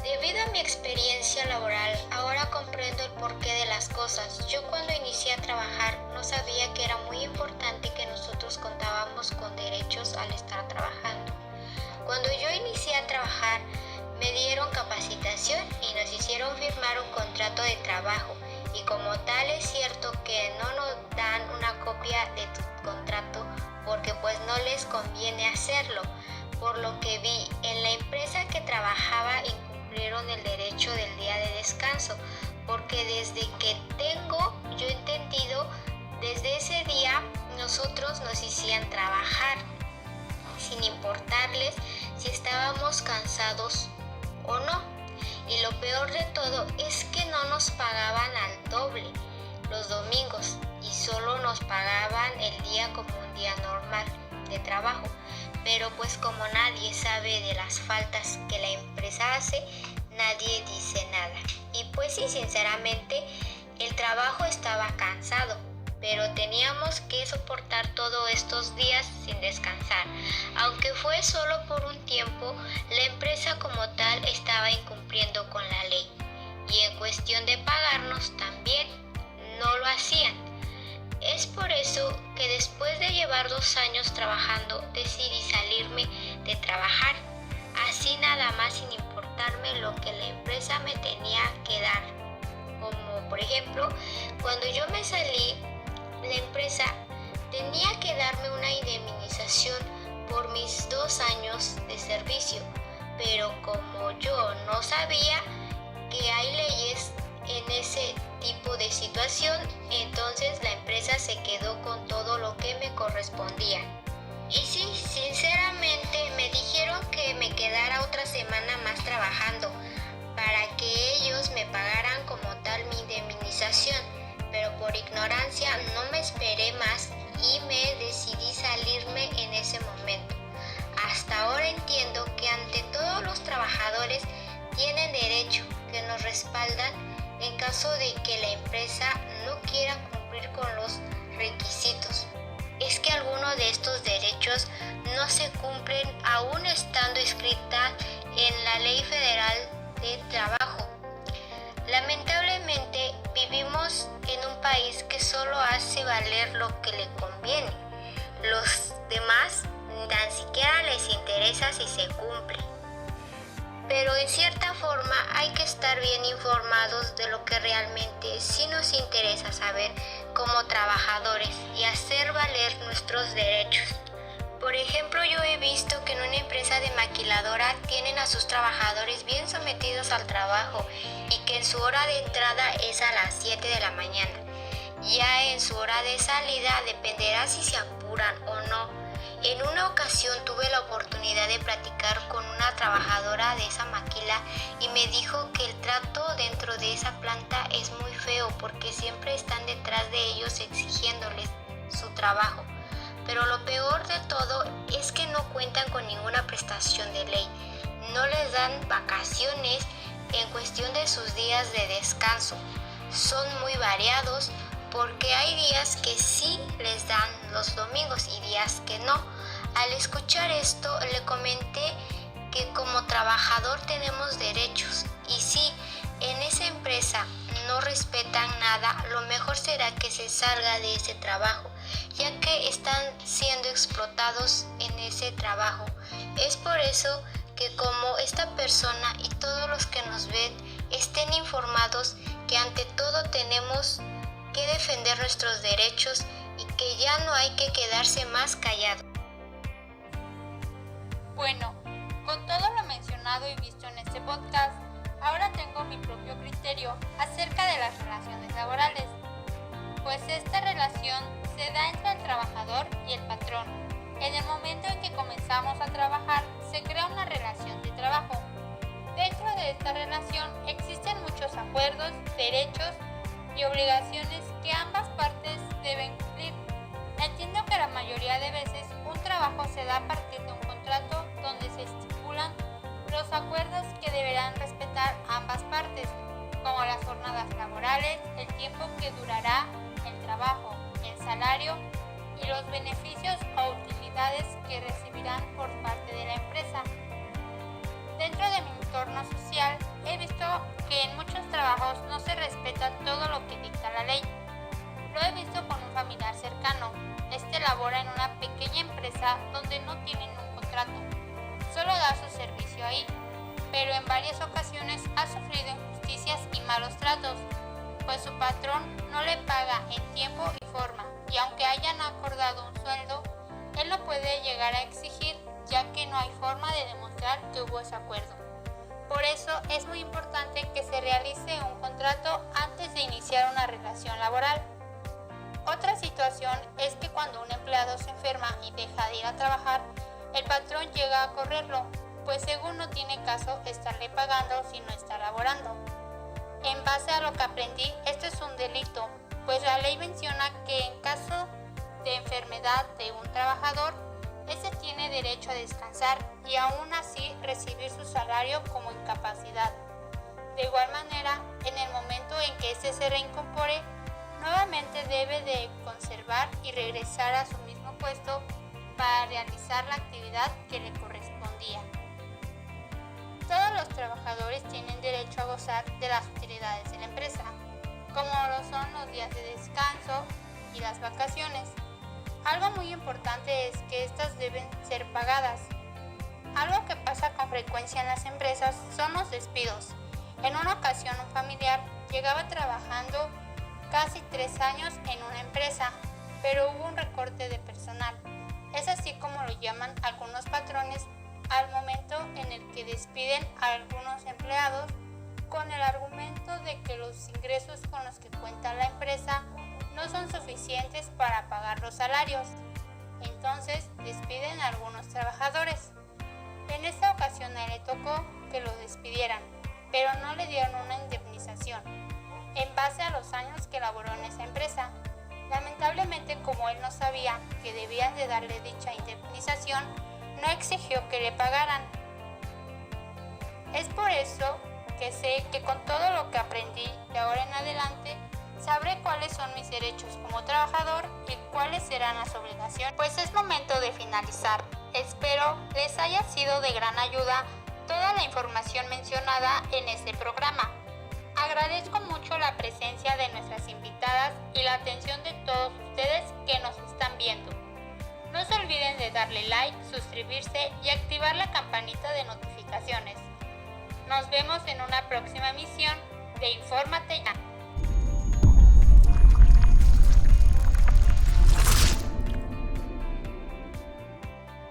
Debido a mi experiencia laboral, ahora comprendo el porqué de las cosas. Yo cuando inicié a trabajar no sabía que era muy importante que nosotros contábamos con derechos al estar trabajando. Cuando yo inicié a trabajar, me dieron capacitación y nos hicieron firmar un contrato de trabajo. Y como tal es cierto que no nos dan una copia de tu contrato porque pues no les conviene hacerlo. Por lo que vi, en la empresa que trabajaba incumplieron el derecho del día de descanso, porque desde que tengo yo entendido, desde ese día nosotros nos hacían trabajar, sin importarles si estábamos cansados o no. Y lo peor de todo es que no nos pagaban al doble los domingos y solo nos pagaban el día como un día normal de trabajo. pero pues como nadie sabe de las faltas que la empresa hace, nadie dice nada. Y pues sí, sinceramente, el trabajo estaba cansado, pero teníamos que soportar todos estos días sin descansar. Aunque fue solo por un tiempo, la empresa como tal estaba incumpliendo con la ley. Y en cuestión de pagarnos también, no lo hacían. Es por eso que después de llevar 2 años trabajando, decidí salirme de trabajar. Así nada más, sin importarme lo que la empresa me tenía que dar. Como por ejemplo, cuando yo me salí, la empresa tenía que darme una indemnización por mis 2 años de servicio. Pero como yo no sabía que hay leyes en ese tipo de situación, entonces la empresa se quedó con todo lo que me correspondía. Y sí, sinceramente me dijeron que me quedara otra semana más trabajando para que ellos me pagaran como tal mi indemnización, pero por ignorancia no me esperé más y me decidí salirme en ese momento. Hasta ahora entiendo que ante todos los trabajadores tienen derecho, que nos respaldan en caso de que la empresa no quiera cumplir con los requisitos. Es que algunos de estos derechos no se cumplen aún estando escrita en la Ley Federal de Trabajo. Lamentablemente vivimos en un país que solo hace valer lo que le conviene. Los demás tan siquiera les interesa si se cumple. Pero en cierta forma hay que estar bien informados de lo que realmente sí nos interesa saber como trabajadores y hacer valer nuestros derechos. Por ejemplo, yo he visto que en una empresa de maquiladora tienen a sus trabajadores bien sometidos al trabajo y que en su hora de entrada es a las 7 de la mañana. Ya en su hora de salida dependerá si se apuran o no. En una ocasión tuve la oportunidad de platicar con una trabajadora de esa maquila y me dijo que el trato dentro de esa planta es muy feo porque siempre están detrás de ellos exigiéndoles su trabajo. Pero lo peor de todo es que no cuentan con ninguna prestación de ley. No les dan vacaciones en cuestión de sus días de descanso. Son muy variados porque hay días que sí les dan los domingos y días que no. Al escuchar esto, le comenté que como trabajador tenemos derechos y si en esa empresa no respetan nada, lo mejor será que se salga de ese trabajo, ya que están siendo explotados en ese trabajo. Es por eso que como esta persona y todos los que nos ven estén informados que ante todo tenemos que defender nuestros derechos y que ya no hay que quedarse más callado. Bueno, con todo lo mencionado y visto en este podcast, ahora tengo mi propio criterio acerca de las relaciones laborales, pues esta relación se da entre el trabajador y el patrón. En el momento en que comenzamos a trabajar, se crea una relación de trabajo. Dentro de esta relación existen muchos acuerdos, derechos y obligaciones que ambas partes deben cumplir. Entiendo que la mayoría de veces un trabajo se da a partir de un contrato donde se estipulan los acuerdos que deberán respetar ambas partes, como las jornadas laborales, el tiempo que durará el trabajo, el salario y los beneficios o utilidades que recibirán por parte de la empresa. Dentro de mi entorno social he visto que en muchos trabajos no se respeta todo lo que dicta la ley. Lo he visto con un familiar cercano. Este labora en una pequeña empresa donde no tienen un contrato. Solo da su servicio ahí, pero en varias ocasiones ha sufrido injusticias y malos tratos, pues su patrón no le paga en tiempo y forma, y aunque hayan acordado un sueldo, él no puede llegar a exigir, ya que no hay forma de demostrar que hubo ese acuerdo. Por eso es muy importante que se realice un contrato antes de iniciar una relación laboral. Otra situación es que cuando un empleado se enferma y deja de ir a trabajar, el patrón llega a correrlo, pues según no tiene caso estarle pagando si no está laborando. En base a lo que aprendí, esto es un delito, pues la ley menciona que en caso de enfermedad de un trabajador, ese tiene derecho a descansar y aún así recibir su salario como incapacidad. De igual manera, en el momento en que éste se reincorpore, nuevamente debe de conservar y regresar a su mismo puesto para realizar la actividad que le correspondía. Todos los trabajadores tienen derecho a gozar de las utilidades de la empresa, como lo son los días de descanso y las vacaciones. Algo muy importante es que estas deben ser pagadas. Algo que pasa con frecuencia en las empresas son los despidos. En una ocasión un familiar llegaba trabajando casi 3 años en una empresa, pero hubo un recorte de personal. Es así como lo llaman algunos patrones al momento en el que despiden a algunos empleados con el argumento de que los ingresos con los que cuenta la empresa no son suficientes para pagar los salarios. Entonces despiden a algunos trabajadores. En esta ocasión a él le tocó que lo despidieran, pero no le dieron una indemnización en base a los años que laboró en esa empresa. Lamentablemente, como él no sabía que debían de darle dicha indemnización, no exigió que le pagaran. Es por eso que sé que con todo lo que aprendí de ahora en adelante, sabré cuáles son mis derechos como trabajador y cuáles serán las obligaciones. Pues es momento de finalizar. Espero les haya sido de gran ayuda toda la información mencionada en este programa. Agradezco mucho la presencia de nuestras invitadas y la atención de todos ustedes que nos están viendo. No se olviden de darle like, suscribirse y activar la campanita de notificaciones. Nos vemos en una próxima emisión de Infórmate Ya.